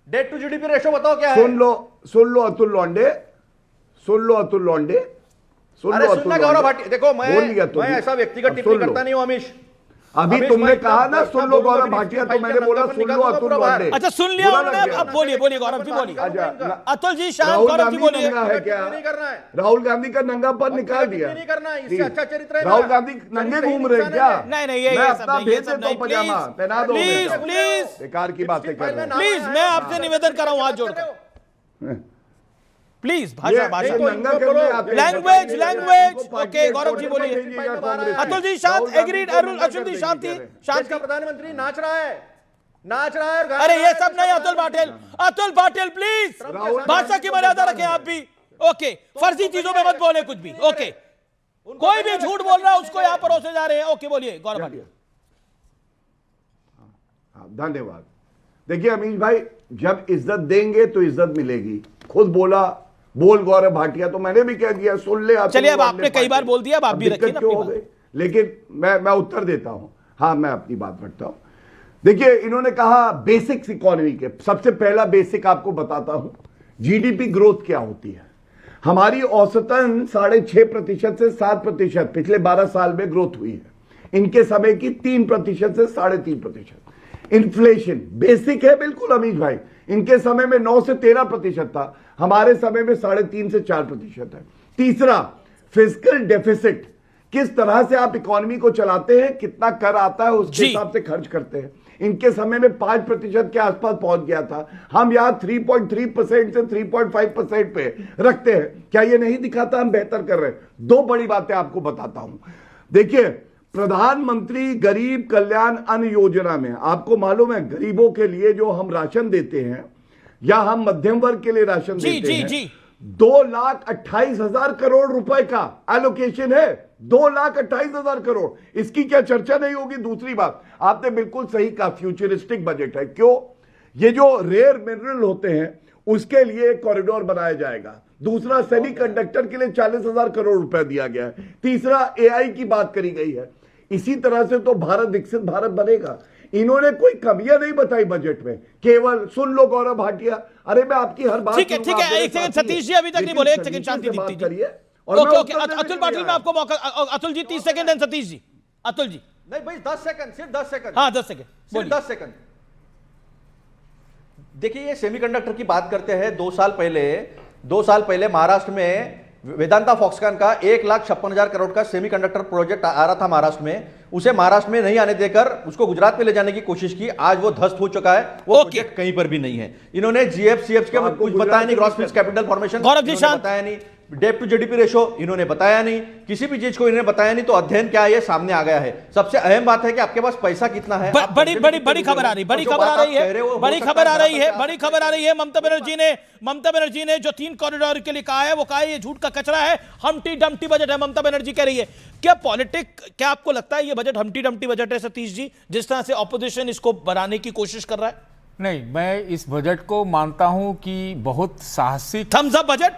डेट टू जीडीपी रेशियो बताओ क्या है? सुन लो अतुल लौंडे। अरे सुनना गौरव भाटिया, देखो मैं ऐसा व्यक्तिगत टिप्पणी करता नहीं हूं अमीश। अभी तुमने कहा ना सुन लो गौरव भाटिया, तो मैंने बोला सुन लो अतुल लौंडे। अच्छा सुन लिया उन्होंने, अब बोलिए गौरव जी बोलिए। अतुल जी शांत, गौरव जी बोलिए। राहुल गांधी का नंगापन निकाल दिया, अच्छा चरित्र है। राहुल गांधी नंगे घूम रहे क्या? नहीं ये सब नहीं, पजामा पहना दो, प्लीज बेकार की बातें कर रहे हैं। प्लीज मैं आपसे निवेदन कर रहा हूं हाथ जोड़कर, प्लीज भाषा लैंग्वेज। ओके गौरव जी बोलिए। अतुल जी शांत, एग्रीड। अतुल जी शांति। प्रधानमंत्री नाच रहा है। अरे ये सब नहीं, अतुल पाटिल प्लीज भाषा की मर्यादा रखें आप भी। ओके, फर्जी चीजों में मत बोले कुछ भी। ओके, कोई भी झूठ बोल रहा है उसको यहाँ परोसे जा रहे हैं। ओके बोलिए गौरव भाटिया। धन्यवाद। देखिए अमीश भाई, जब इज्जत देंगे तो इज्जत मिलेगी। खुद बोल गौरव भाटिया, तो मैंने भी कह दिया सुन ले। चलिए अब आपने कई बार बोल दिया, अब आप भी रखिए ना अपनी बात। लेकिन मैं उत्तर देता हूं। हाँ, मैं अपनी बात रखता हूं। देखिए इन्होंने कहा बेसिक्स इकोनॉमी के, सबसे पहला बेसिक आपको बताता हूं, जीडीपी ग्रोथ क्या होती है। हमारी औसतन 6.5% से 7% पिछले 12 साल में ग्रोथ हुई है। इनके समय की 3% से 3.5%। इन्फ्लेशन बेसिक है बिल्कुल अमीश भाई, इनके समय में 9 से 13% था, हमारे समय में 3.5 से 4% है। तीसरा, फिस्कल डेफिसिट, किस तरह से आप इकोनॉमी को चलाते हैं, कितना कर आता है उसके हिसाब से खर्च करते हैं। इनके समय में 5% के आसपास पहुंच गया था, हम यहां 3.3% से 3.5% पे रखते हैं। क्या यह नहीं दिखाता हम बेहतर कर रहे हैं? 2 बड़ी बातें आपको बताता हूं। देखिए प्रधानमंत्री गरीब कल्याण अन्न योजना में आपको मालूम है, गरीबों के लिए जो हम राशन देते हैं या हम मध्यम वर्ग के लिए राशन देते हैं, 2,28,000 करोड़ रुपए का एलोकेशन है। 2,28,000 करोड़, इसकी क्या चर्चा नहीं होगी? दूसरी बात, आपने बिल्कुल सही कहा, फ्यूचरिस्टिक बजट है। क्यों? ये जो रेयर मिनरल होते हैं उसके लिए एक कॉरिडोर बनाया जाएगा। दूसरा, सेमीकंडक्टर के लिए 40,000 करोड़ रुपए दिया गया है। तीसरा, एआई की बात करी गई है। इसी तरह से तो भारत विकसित भारत बनेगा। इन्होंने कोई कमियां नहीं बताई बजट में, केवल सुन लो गौरव भाटिया। अरे मैं आपकी हर बात ठीक है एक सेकंड, सतीश जी अभी तक नहीं बोले, एक सेकंड शांति दीप्ति जी। ओके अतुल पाटिल में आपको मौका। Atul ji 30 second and Satish ji. अतुल जी नहीं भाई 10 सेकंड, सिर्फ 10 सेकंड। हाँ 10 सेकंड, सिर्फ 10 सेकंड। देखिए ये सेमीकंडक्टर की बात करते हैं। 2 साल पहले महाराष्ट्र में वेदांता फॉक्सकॉन का 1,56,000 करोड़ का सेमीकंडक्टर प्रोजेक्ट आ रहा था महाराष्ट्र में। उसे महाराष्ट्र में नहीं आने देकर उसको गुजरात में ले जाने की कोशिश की। आज वो ध्वस्त हो चुका है, वो प्रोजेक्ट कहीं पर भी नहीं है। इन्होंने जीएफ सीएफ के कुछ बताया नहीं, gross fixed capital formation Gaurav ji शांत, बताया नहीं, डेट टू जीडीपी रेशो इन्होंने बताया नहीं, किसी भी चीज को इन्होंने बताया नहीं, तो अध्ययन क्या है ये सामने आ गया है। सबसे अहम बात है कि आपके पास पैसा कितना है। बड़ी खबर आ रही है, ममता बनर्जी ने जो 3 कॉरिडोर के लिए कहा है वो कहा है ये झूठ का कचरा है, हम्टी डम्टी बजट है, ममता बनर्जी कह रही है। क्या आपको लगता है ये बजट हम्टी डम्टी बजट है सतीश जी, जिस तरह से ऑपोजिशन इसको बनाने की कोशिश कर रहा है? नहीं, मैं इस बजट को मानता हूं कि बहुत साहसिक thumbs up budget,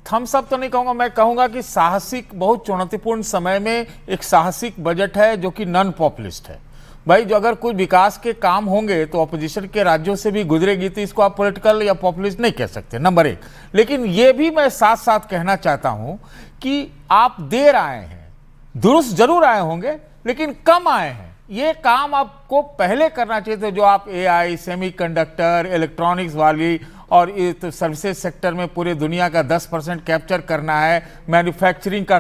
thumbs up तो नहीं कहूंगा, मैं कहूंगा कि साहसिक, बहुत चुनौतीपूर्ण समय में एक साहसिक बजट है जो कि नॉन पॉपुलिस्ट है। भाई जो अगर कुछ विकास के काम होंगे तो अपोजिशन के राज्यों से भी गुजरेगी, तो इसको आप पॉलिटिकल या पॉपुलिस्ट नहीं कह सकते, नंबर 1। लेकिन ये भी मैं साथ साथ कहना चाहता हूं कि आप देर आए हैं, दुरुस्त जरूर आए होंगे लेकिन कम आए हैं। ये काम आपको पहले करना चाहिए था, जो आप एआई, सेमीकंडक्टर, इलेक्ट्रॉनिक्स वाली और तो सर्विसेज सेक्टर में पूरे दुनिया का 10% कैप्चर करना है, मैन्युफैक्चरिंग का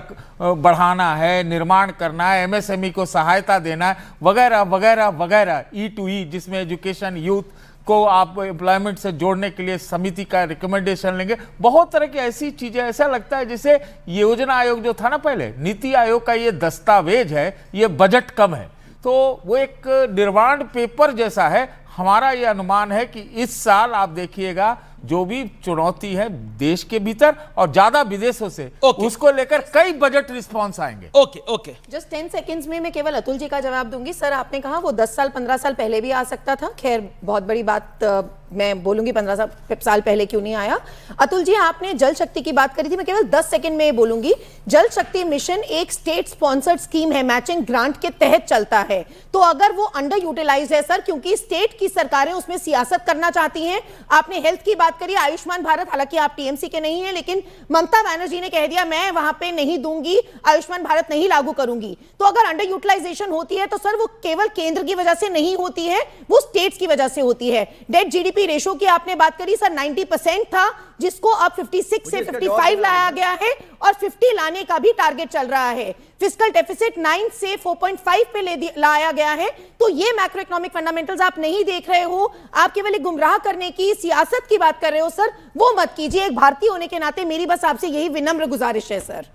बढ़ाना है, निर्माण करना है, एमएसएमई को सहायता देना है, वगैरह वगैरह वगैरह। E2E जिसमें एजुकेशन, यूथ को आप एम्प्लॉयमेंट से जोड़ने के लिए समिति का रिकमेंडेशन लेंगे, बहुत तरह की ऐसी चीजें। ऐसा लगता है जैसे योजना आयोग जो था ना पहले, नीति आयोग का ये दस्तावेज है, ये बजट कम है, तो वो एक निर्माण पेपर जैसा है। हमारा ये अनुमान है कि इस साल आप देखिएगा जो भी चुनौती है देश के भीतर और ज्यादा विदेशों से, उसको लेकर कई बजट रिस्पॉन्स आएंगे। ओके जस्ट 10 सेकंड्स में मैं केवल अतुल जी का जवाब दूंगी। सर आपने कहा वो 10 साल 15 साल पहले भी आ सकता था, खैर बहुत बड़ी बात मैं बोलूंगी 15 साल पहले क्यों नहीं आया। अतुल जी आपने जल शक्ति की बात करी थी, मैं केवल 10 सेकंड में बोलूंगी। जल शक्ति मिशन एक स्टेट स्पॉन्सर्ड स्कीम है, मैचिंग ग्रांट के तहत चलता है, तो अगर वो अंडर यूटिलाइज है सर, क्योंकि स्टेट की सरकारें उसमें सियासत करना चाहती हैं। आपने हेल्थ की बात करी, आयुष्मान भारत, हालांकि आप टीएमसी के नहीं है, लेकिन ममता बनर्जी ने कह दिया मैं वहां पे नहीं दूंगी, आयुष्मान भारत नहीं लागू करूंगी। तो अगर अंडर यूटिलाइजेशन होती है तो सर वो केवल केंद्र की वजह से नहीं होती है, वो स्टेट्स की वजह से होती है। डेट जीडीपी रेशो की आपने बात करी सर, 90% था, जिसको अब 56 से 55 लाया गया है और 50 लाने का भी टारगेट चल रहा है। फिस्कल डेफिसिट 9 से 4.5 पे लाया गया है। तो ये मैक्रो इकोनॉमिक फंडामेंटल्स आप नहीं देख रहे हो, आप केवल एक गुमराह करने की सियासत की बात कर रहे हो सर, वो मत कीजिए। एक भारतीय होने के नाते मेरी बस आपसे यही विनम्र गुजारिश है सर,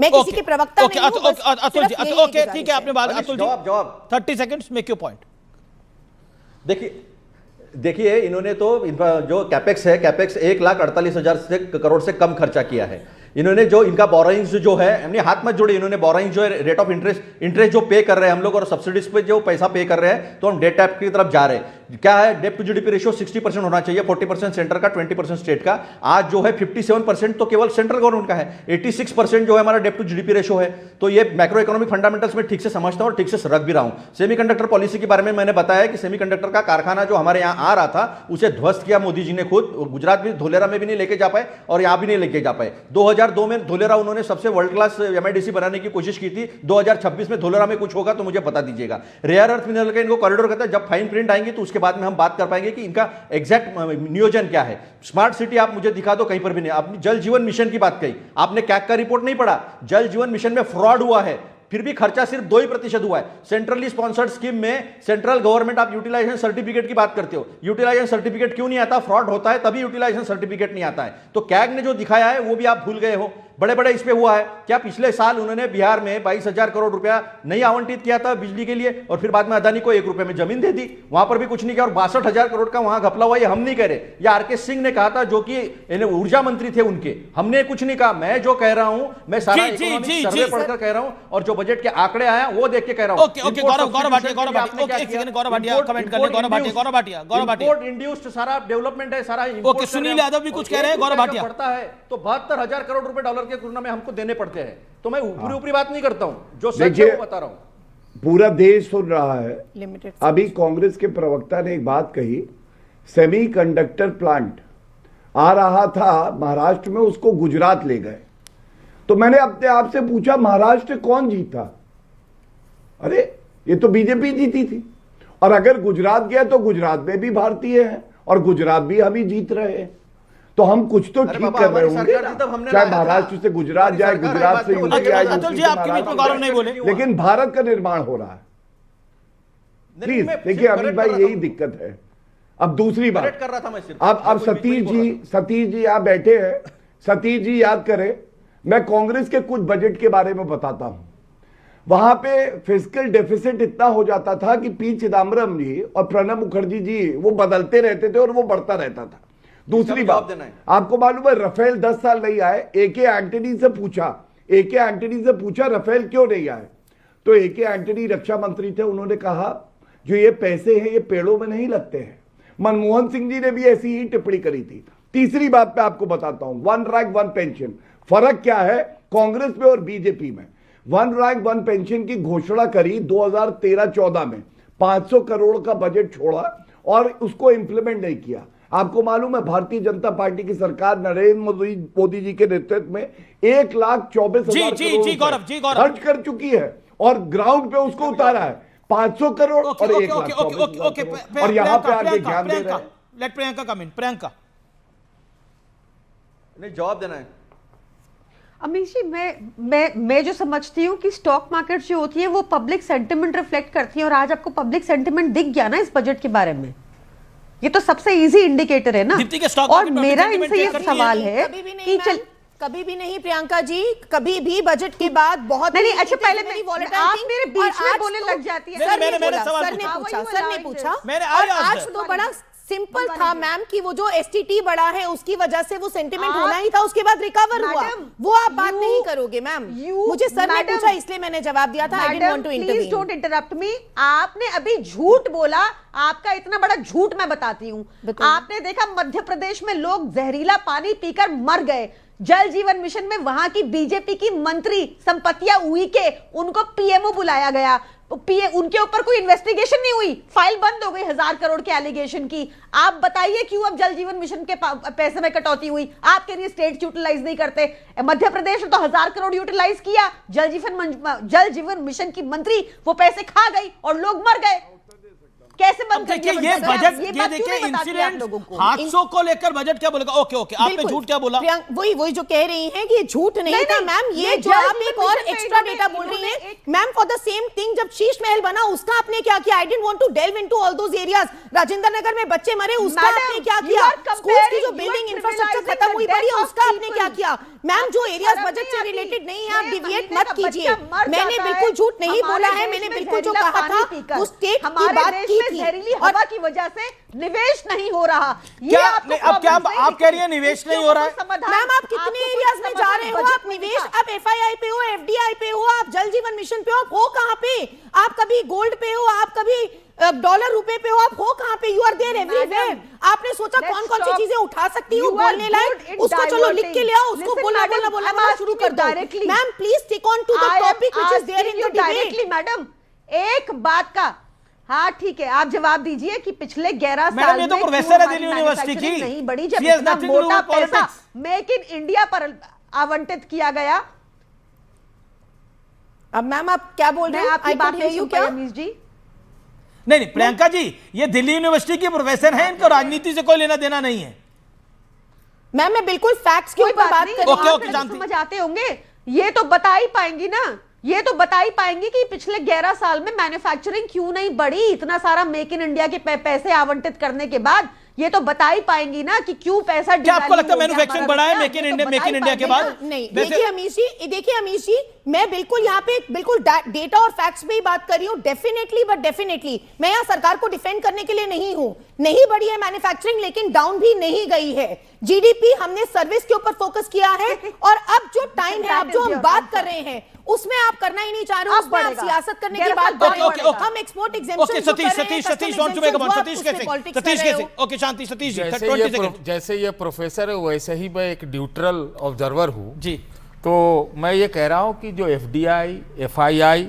मैं किसी के प्रवक्ता नहीं हूं। अतुल जी, ओके ठीक है, आपने बात, अतुल जी जवाब 30 सेकंड्स, मेक योर पॉइंट। देखिए इन्होंने तो इनका जो कैपेक्स है, कैपेक्स 1,48,000 करोड़ से कम खर्चा किया है। इन्होंने जो इनका बोरोइंग्स जो है, हमने हाथ मत जोड़े, इन्होंने बोरोइंग्स जो है, रेट ऑफ इंटरेस्ट जो पे कर रहे हैं हम लोग और सब्सिडीज पे जो पैसा पे कर रहे हैं, तो हम डेट टैप की तरफ जा रहे हैं। क्या है, डेट टू जीडीपी रेशियो 60% होना चाहिए, 40% सेंटर का, 20% स्टेट का। आज जो है 57% तो केवल सेंट्रल गवर्नमेंट का है, 86% जो है हमारा डेट टू जीडीपी रेशियो है। तो ये मैक्रो इकोनॉमिक फंडामेंटल्स में ठीक से समझता हूं और ठीक से रख भी रहा हूं। सेमीकंडक्टर पॉलिसी के बारे में मैंने बताया कि सेमीकंडक्टर का कारखाना जो हमारे यहां आ रहा था उसे ध्वस्त किया मोदी जी ने खुद, गुजरात में धोलेरा में भी नहीं लेके जा पाए और यहां भी नहीं लेके जा पाए। 2002 में धोलेरा उन्होंने सबसे वर्ल्ड क्लास एमआईडीसी बनाने की कोशिश की थी, 2026 में धोलेरा में कुछ होगा तो मुझे बता दीजिएगा। रेयर अर्थ मिनरल का इनको कॉरिडोर कहता है, जब फाइन प्रिंट आएंगे तो उसके बाद में हम बात कर पाएंगे कि इनका एग्जैक्ट नियोजन क्या है। स्मार्ट सिटी आप मुझे दिखा दो, कहीं पर भी नहीं। आपने जल जीवन मिशन की बात कही, आपने कैग का रिपोर्ट नहीं पढ़ा। जल जीवन मिशन में फ्रॉड हुआ है, फिर भी खर्चा सिर्फ 2% हुआ है। सेंट्रली स्पॉन्सर्ड स्कीम में सेंट्रल गवर्नमेंट, आप यूटिलाइजेशन सर्टिफिकेट की बात करते हो, यूटिलाइजेशन सर्टिफिकेट क्यों नहीं आता? फ्रॉड होता है तभी यूटिलाइजेशन सर्टिफिकेट नहीं आता है। तो कैग ने जो दिखाया है वो भी आप भूल गए हो। बड़े बड़े इस पे हुआ है क्या? पिछले साल उन्होंने बिहार में 22,000 करोड़ रुपया नहीं आवंटित किया था बिजली के लिए और फिर बाद में अदानी को 1 रुपए में जमीन दे दी, वहां पर भी कुछ नहीं किया। और 62,000 करोड़ का वहां घपला हुआ, ये हम नहीं कह रहे, ये आरके सिंह ने कहा था जो कि ऊर्जा मंत्री थे उनके, हमने कुछ नहीं कहा। मैं जो कह रहा हूं, मैं सारा इकोनॉमिक सर्वे पढ़कर कह रहा हूं और जो बजट के आंकड़े आए वो देख के कह रहा हूं। इंपोर्ट इंड्यूस्ड सारा डेवलपमेंट है, सारा सुनील यादव भी कुछ कह रहे हैं, गौरव भाटिया पड़ता है तो 72,000 करोड़ रुपए डॉलर के तुलना में हमको देने पड़ते हैं। तो मैं ऊपरी ऊपरी बात नहीं करता हूं, जो सच है वो बता रहा हूं। पूरा देश सुन रहा है। अभी कांग्रेस के प्रवक्ता ने एक बात कही, सेमीकंडक्टर प्लांट आ रहा था महाराष्ट्र में, उसको गुजरात ले गए। तो मैंने अपने आप से पूछा महाराष्ट्र कौन जीता? अरे ये तो बीजेपी जीती थी। और अगर गुजरात गया तो गुजरात में भी भारतीय है और गुजरात भी हम ही जीत रहे हैं। तो हम कुछ तो ठीक कर रहे होंगे, चाहे महाराष्ट्र से गुजरात जाए, गुजरात से यूपी जाए, लेकिन भारत का निर्माण हो रहा है। प्लीज देखिए अमित भाई, यही दिक्कत है। अब दूसरी बात, अब सतीश जी आप बैठे हैं, सतीश जी याद करें मैं कांग्रेस के कुछ बजट के बारे में बताता हूं। वहां पे फिस्कल डेफिसिट इतना हो जाता था कि पी चिदम्बरम जी और प्रणब मुखर्जी जी वो बदलते रहते थे और वो बढ़ता रहता था। दूसरी बात, आपको मालूम है राफेल 10 साल नहीं आए। एके एंटनी से पूछा राफेल क्यों नहीं आए, तो एके एंटनी रक्षा मंत्री थे, उन्होंने कहा जो ये पैसे हैं ये पेड़ों में नहीं लगते हैं। मनमोहन सिंह जी ने भी ऐसी ही टिप्पणी करी थी। तीसरी बात मैं आपको बताता हूं, 1 रैंक 1 पेंशन, फर्क क्या है कांग्रेस में और बीजेपी में। 1 रैंक 1 पेंशन की घोषणा करी 2013-14 में, 500 करोड़ का बजट छोड़ा और उसको इंप्लीमेंट नहीं किया। आपको मालूम है भारतीय जनता पार्टी की सरकार नरेंद्र मोदी जी के नेतृत्व में 1,24,000 करोड़ खर्च कर चुकी है और ग्राउंड पे उसको उतारा है 500 करोड़ और 1,24,000 और यहां पे आगे ध्यान दे रहे हैं। लेट प्रियंका कम इन। प्रियंका, नहीं जवाब देना है। अमीश जी, मैं जो समझती हूँ कि स्टॉक मार्केट जो होती है वो पब्लिक सेंटिमेंट रिफ्लेक्ट करती है, और आज आपको पब्लिक सेंटिमेंट दिख गया ना इस बजट के बारे में। ये तो सबसे इजी इंडिकेटर है ना। और मेरा इनसे ये सवाल है कि कभी भी नहीं प्रियंका जी, कभी भी बजट के बाद बहुत नहीं, अच्छा पहले आप मेरे बीच में बोलने लग जाती है। सर ने पूछा और आज तो बड़ा सिंपल था मैम कि वो जो एसटीटी बढ़ा है उसकी वजह से वो सेंटिमेंट होना ही था, उसके बाद रिकवर हुआ। वो आप बात नहीं करोगे मैम, मुझे सर ने पूछा इसलिए मैंने जवाब दिया था। I didn't want to intervene. Please don't interrupt me. आपने अभी झूठ बोला, आपका इतना बड़ा झूठ मैं बताती हूँ। आपने देखा मध्य प्रदेश में लोग जहरीला पानी पीकर मर गए। जल जीवन मिशन में वहां की बीजेपी की मंत्री संपत्तियां उइके, उनको पीएमओ बुलाया गया, उनके ऊपर कोई इन्वेस्टिगेशन नहीं हुई, फाइल बंद हो गई 1000 करोड़ के एलिगेशन की। आप बताइए क्यों अब जल जीवन मिशन के पैसे में कटौती हुई? आपके लिए स्टेट यूटिलाइज नहीं करते। मध्य प्रदेश ने तो 1000 करोड़ यूटिलाइज किया, जल जीवन मिशन की मंत्री वो पैसे खा गई और लोग मर गए। कैसे बंद कर दिया? ये बजट, ये देखिए इंसिडेंट हादसों को लेकर बजट क्या बोलेगा? ओके आपने झूठ क्या बोला? वही जो कह रही हैं कि ये झूठ नहीं था मैम। ये जो आप एक और एक्स्ट्रा डेटा बोल रही हैं ma'am for the same thing. जब शीश महल बना उसका आपने क्या किया? I didn't want to delve into all those areas. Rajendra Nagar में बच्चे मरे उसका आपने क्या किया? स्कूल्स की जो बिल्डिंग इंफ्रास्ट्रक्चर खत्म हुई पड़ी है उसका आपने क्या किया? मैम जो एरियाज बजट से रिलेटेड नहीं है आप डिविएट मत कीजिए। मैंने बिल्कुल झूठ नहीं बोला है, मैंने बिल्कुल जो कहा था उस स्टेट की बात की थी। जहरीली हवा की वजह से निवेश नहीं हो रहा। क्या अब क्या आप कह रही है निवेश नहीं हो रहा है? मैम आप कितने एरियाज में जा रहे हो? आप निवेश, आप एफआईआई पे हो, एफडीआई पे हो, आप जल जीवन मिशन पे हो कहां पे? आप कभी गोल्ड पे हो, आप कभी डॉलर रुपए पे हो, आप हो कहां पे? You are there everywhere. आपने सोचा कौन कौन सी चीजें उठा सकती हूँ बोलने लायक, उसको चलो लिख के ले आओ, उसको बोलना शुरू कर दो। Ma'am please take on to the topic which is there in the debate. Madam एक बात का, हाँ ठीक है, आप जवाब दीजिए कि पिछले 11 साल में ये तो प्रोफेसर है दिल्ली यूनिवर्सिटी की, नहीं बढ़ी जब इतना मोटा पैसा मेक इन इंडिया पर आवंटित किया गया। अब मैम आप क्या बोल रहे हैं? आपकी बात नहीं सुन पाई अमीश जी। नहीं प्रियंका जी, ये दिल्ली यूनिवर्सिटी के प्रोफेसर हैं, इनको राजनीति से कोई लेना देना नहीं है। मैम मैं बिल्कुल फैक्ट्स के ऊपर बात कर रही हूं। समझ आते होंगे, ये तो बता ही पाएंगी ना, ये तो बता ही पाएंगे कि पिछले 11 साल में मैन्युफैक्चरिंग क्यों नहीं बढ़ी। इतना सारा मेक इन इंडिया के पैसे आवंटित करने के बाद ये तो बता ही पाएंगी ना कि क्यों पैसा। क्या आपको लगता है मैन्युफैक्चरिंग बढ़ा है मेक इन इंडिया के बाद? नहीं, देखिए अमीश जी मैं बिल्कुल यहाँ पे बिल्कुल डेटा और फैक्ट्स पे ही बात कर रही हूँ। डेफिनेटली मैं यहाँ सरकार को डिफेंड करने के लिए नहीं हूँ। नहीं बढ़ी है मैन्युफैक्चरिंग, लेकिन डाउन भी नहीं गई है। जीडीपी हमने सर्विस के ऊपर फोकस किया है और अब जो टाइम है, अब जो हम बात कर रहे हैं उसमें आप करना ही नहीं चाह रहे हो, उसमें आप सियासत करने की बात कर रहे हो। हम एक्सपोर्ट एग्जेम्पशन जैसे ये प्रोफेसर है वैसे ही मैं एक न्यूट्रल ऑब्जर्वर हूँ जी। तो मैं ये कह रहा हूँ कि जो एफडीआई, एफआईआई,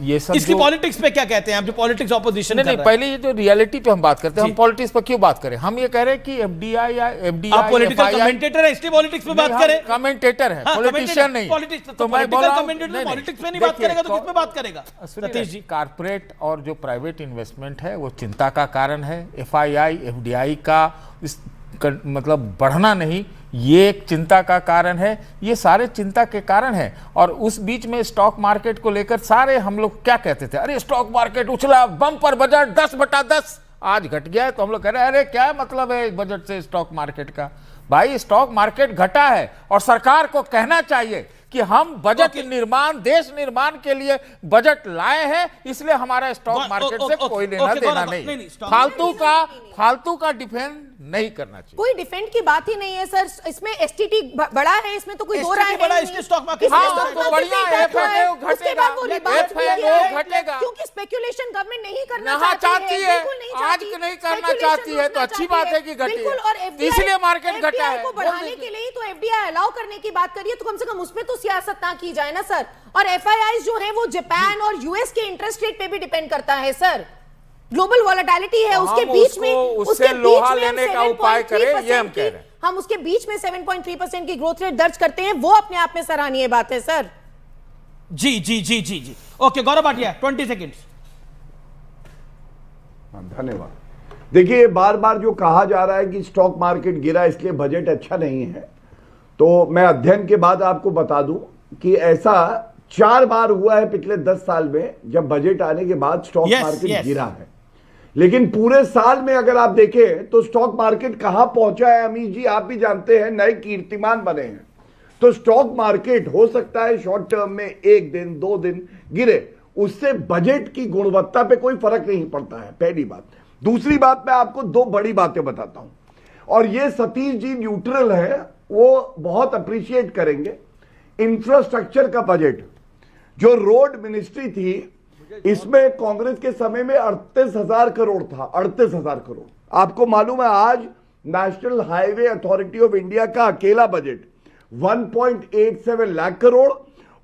ये सब इसकी पॉलिटिक्स पे क्या कहते हैं आप? जो पॉलिटिक्स ऑपोजिशन नहीं, पहले ये जो रियलिटी पे हम बात करते हैं, हम पॉलिटिक्स पे क्यों बात करें? हम ये कह रहे हैं कि एफडीआई आप पॉलिटिकल कमेंटेटर हैं इसलिए पॉलिटिक्स पे बात करें। कमेंटेटर है, पॉलिटिशियन नहीं। तो मैं बोल रहा हूं पॉलिटिक्स पे नहीं बात करेगा तो किस पे बात करेगा? सतीश जी, कारपोरेट और जो प्राइवेट इन्वेस्टमेंट है वो चिंता का कारण है। एफआईआई, एफडीआई का मतलब बढ़ना नहीं, ये एक चिंता का कारण है। ये सारे चिंता के कारण है। और उस बीच में स्टॉक मार्केट को लेकर सारे हम लोग क्या कहते थे, अरे स्टॉक मार्केट उछला, बम्पर बजट 10/10, आज घट गया है। तो हम लोग कह रहे हैं अरे क्या मतलब है बजट से स्टॉक मार्केट का? भाई स्टॉक मार्केट घटा है और सरकार को कहना चाहिए कि हम बजट निर्माण, देश निर्माण के लिए बजट लाए हैं, इसलिए हमारा स्टॉक मार्केट से कोई लेना देना नहीं। फालतू का डिफेंड नहीं करना चाहिए। कोई डिफेंड की बात ही नहीं है सर, इसमें एसटीटी बड़ा है, इसमें तो कोई दो राय है नहीं। स्टॉक मार्केट बढ़िया है, उसके बाद वो रिबाउंस घटेगा क्योंकि स्पेकुलेशन गवर्नमेंट नहीं करना चाहती है, आज नहीं करना चाहती है, तो अच्छी बात है कि घटी है, इसलिए मार्केट घटा है। बढ़ाने के लिए तो एफडीआई अलाउ करने की बात करिए, तो कम से कम उसमें तो सियासत ना की जाए ना सर। और एफआईआई जो है वो जापान और यूएस के इंटरेस्ट रेट पे भी डिपेंड करता है सर। ग्लोबल वॉलेटिलिटी है, उसके बीच में उससे लोहा लेने का उपाय करें, ये हम कह रहे हैं। हम उसके बीच में 7.3% की ग्रोथ रेट दर्ज करते हैं, वो अपने आप में सराहनीय बात है सर। जी जी जी जी जी ओके, गौरव भाटिया 20 सेकंड्स। धन्यवाद। देखिए, बार बार जो कहा जा रहा है कि स्टॉक मार्केट गिरा इसलिए बजट अच्छा नहीं है, तो मैं अध्ययन के बाद आपको बता दूं कि ऐसा 4 बार हुआ है पिछले 10 साल में, जब बजट आने के बाद स्टॉक मार्केट गिरा है। लेकिन पूरे साल में अगर आप देखें तो स्टॉक मार्केट कहां पहुंचा है, अमीर जी आप भी जानते हैं, नए कीर्तिमान बने हैं। तो स्टॉक मार्केट हो सकता है शॉर्ट टर्म में 1 दिन 2 दिन गिरे, उससे बजट की गुणवत्ता पे कोई फर्क नहीं पड़ता है, पहली बात। दूसरी बात, मैं आपको 2 बड़ी बातें बताता हूं, और ये सतीश जी न्यूट्रल है, वो बहुत अप्रिशिएट करेंगे। इंफ्रास्ट्रक्चर का बजट, जो रोड मिनिस्ट्री थी, इसमें कांग्रेस के समय में 38,000 करोड़ था, 38,000 करोड़। आपको मालूम है आज national highway authority of India का अकेला बजट 1.87 लाख करोड़,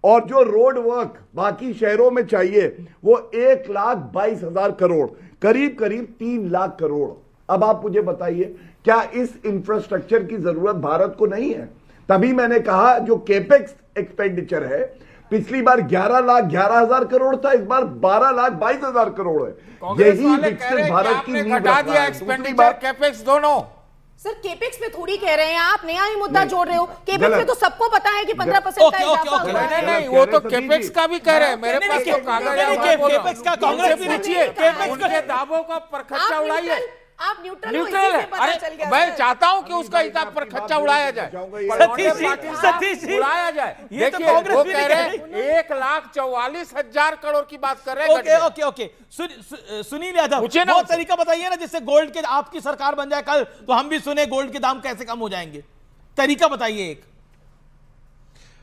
और जो रोड वर्क बाकी शहरों में चाहिए वो 1,22,000 करोड़, करीब करीब 3 लाख करोड़। अब आप मुझे बताइए, क्या इस इंफ्रास्ट्रक्चर की जरूरत भारत को नहीं है? तभी मैंने कहा जो केपेक्स एक्सपेंडिचर है, पिछली बार 11,11,000 करोड़ था, इस बार 12,22,000 करोड़ है। यही विकसित भारत की नींव घटा दिया एक्सपेंडिचर कैपेक्स दोनों। सर केपेक्स में थोड़ी कह रहे हैं आप, नया ही मुद्दा जोड़ रहे हो। केपेक्स में तो सबको पता है कि 15% का इजाफा हुआ है। नहीं, वो तो केपेक्स का भी कह रहे हैं, मेरे पास तो कागज है। केपेक्स का कांग्रेस भी पूछिए, उनके दावों का परखच्चा उड़ाइए। आप न्यूट्रल है। अरे मैं चाहता हूं कि उसका हिसाब पर खच्चा उड़ाया जाए, सतीश जी उड़ाया जाए। ये तो देखिए, कांग्रेस वो भी कह रहे हैं 1,44,000 करोड़ की बात कर रहे हैं। ओके ओके, सुनील यादव, वो तरीका बताइए ना जिससे गोल्ड के, आपकी सरकार बन जाए कल तो हम भी सुने गोल्ड के दाम कैसे कम हो जाएंगे, तरीका बताइए एक।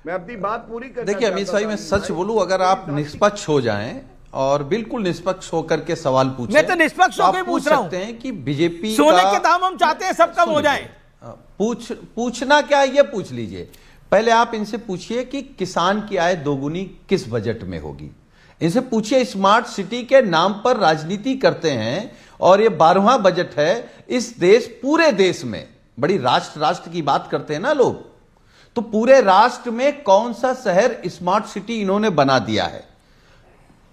मैं अपनी बात पूरी कर। देखिए अमित भाई, मैं सच बोलूं, अगर आप निष्पक्ष हो जाएं और बिल्कुल निष्पक्ष होकर के सवाल पूछें, मैं तो निष्पक्ष होकर पूछ रहा हूं। सकते हैं कि बीजेपी सोने के दाम हम चाहते हैं सब कम हो जाए। पूछना क्या है ये पूछ लीजिए। पहले आप इनसे पूछिए कि किसान की आय दोगुनी किस बजट में होगी। इनसे पूछिए, स्मार्ट सिटी के नाम पर राजनीति करते हैं और ये 12वां बजट है इस देश, पूरे देश में। बड़ी राष्ट्र की बात करते हैं ना लोग, तो पूरे राष्ट्र में कौन सा शहर स्मार्ट सिटी इन्होंने बना दिया है,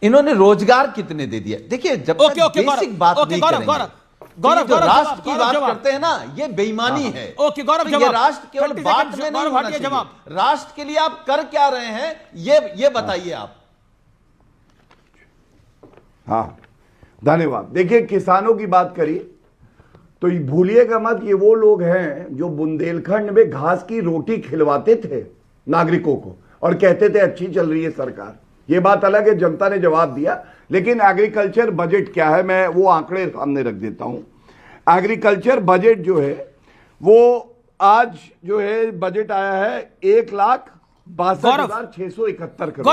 इन्होंने रोजगार कितने दे दिया। देखिए, जब तक बेसिक बात नहीं करेंगे, गौरव राष्ट्र की बात करते हैं ना, ये बेईमानी है। ओके गौरव, ये राष्ट्र केवल बात में नहीं होना चाहिए, राष्ट्र के लिए आप कर क्या रहे हैं ये बताइए आप। हाँ, धन्यवाद। देखिए, किसानों की बात करिए तो भूलिएगा मत, ये वो लोग हैं जो बुंदेलखंड में घास की रोटी खिलवाते थे नागरिकों को और कहते थे अच्छी चल रही है सरकार। ये बात अलग है, जनता ने जवाब दिया। लेकिन एग्रीकल्चर बजट क्या है, मैं वो आंकड़े सामने रख देता हूं। एग्रीकल्चर बजट जो है वो आज जो है बजट आया है 1,62,671 करोड़।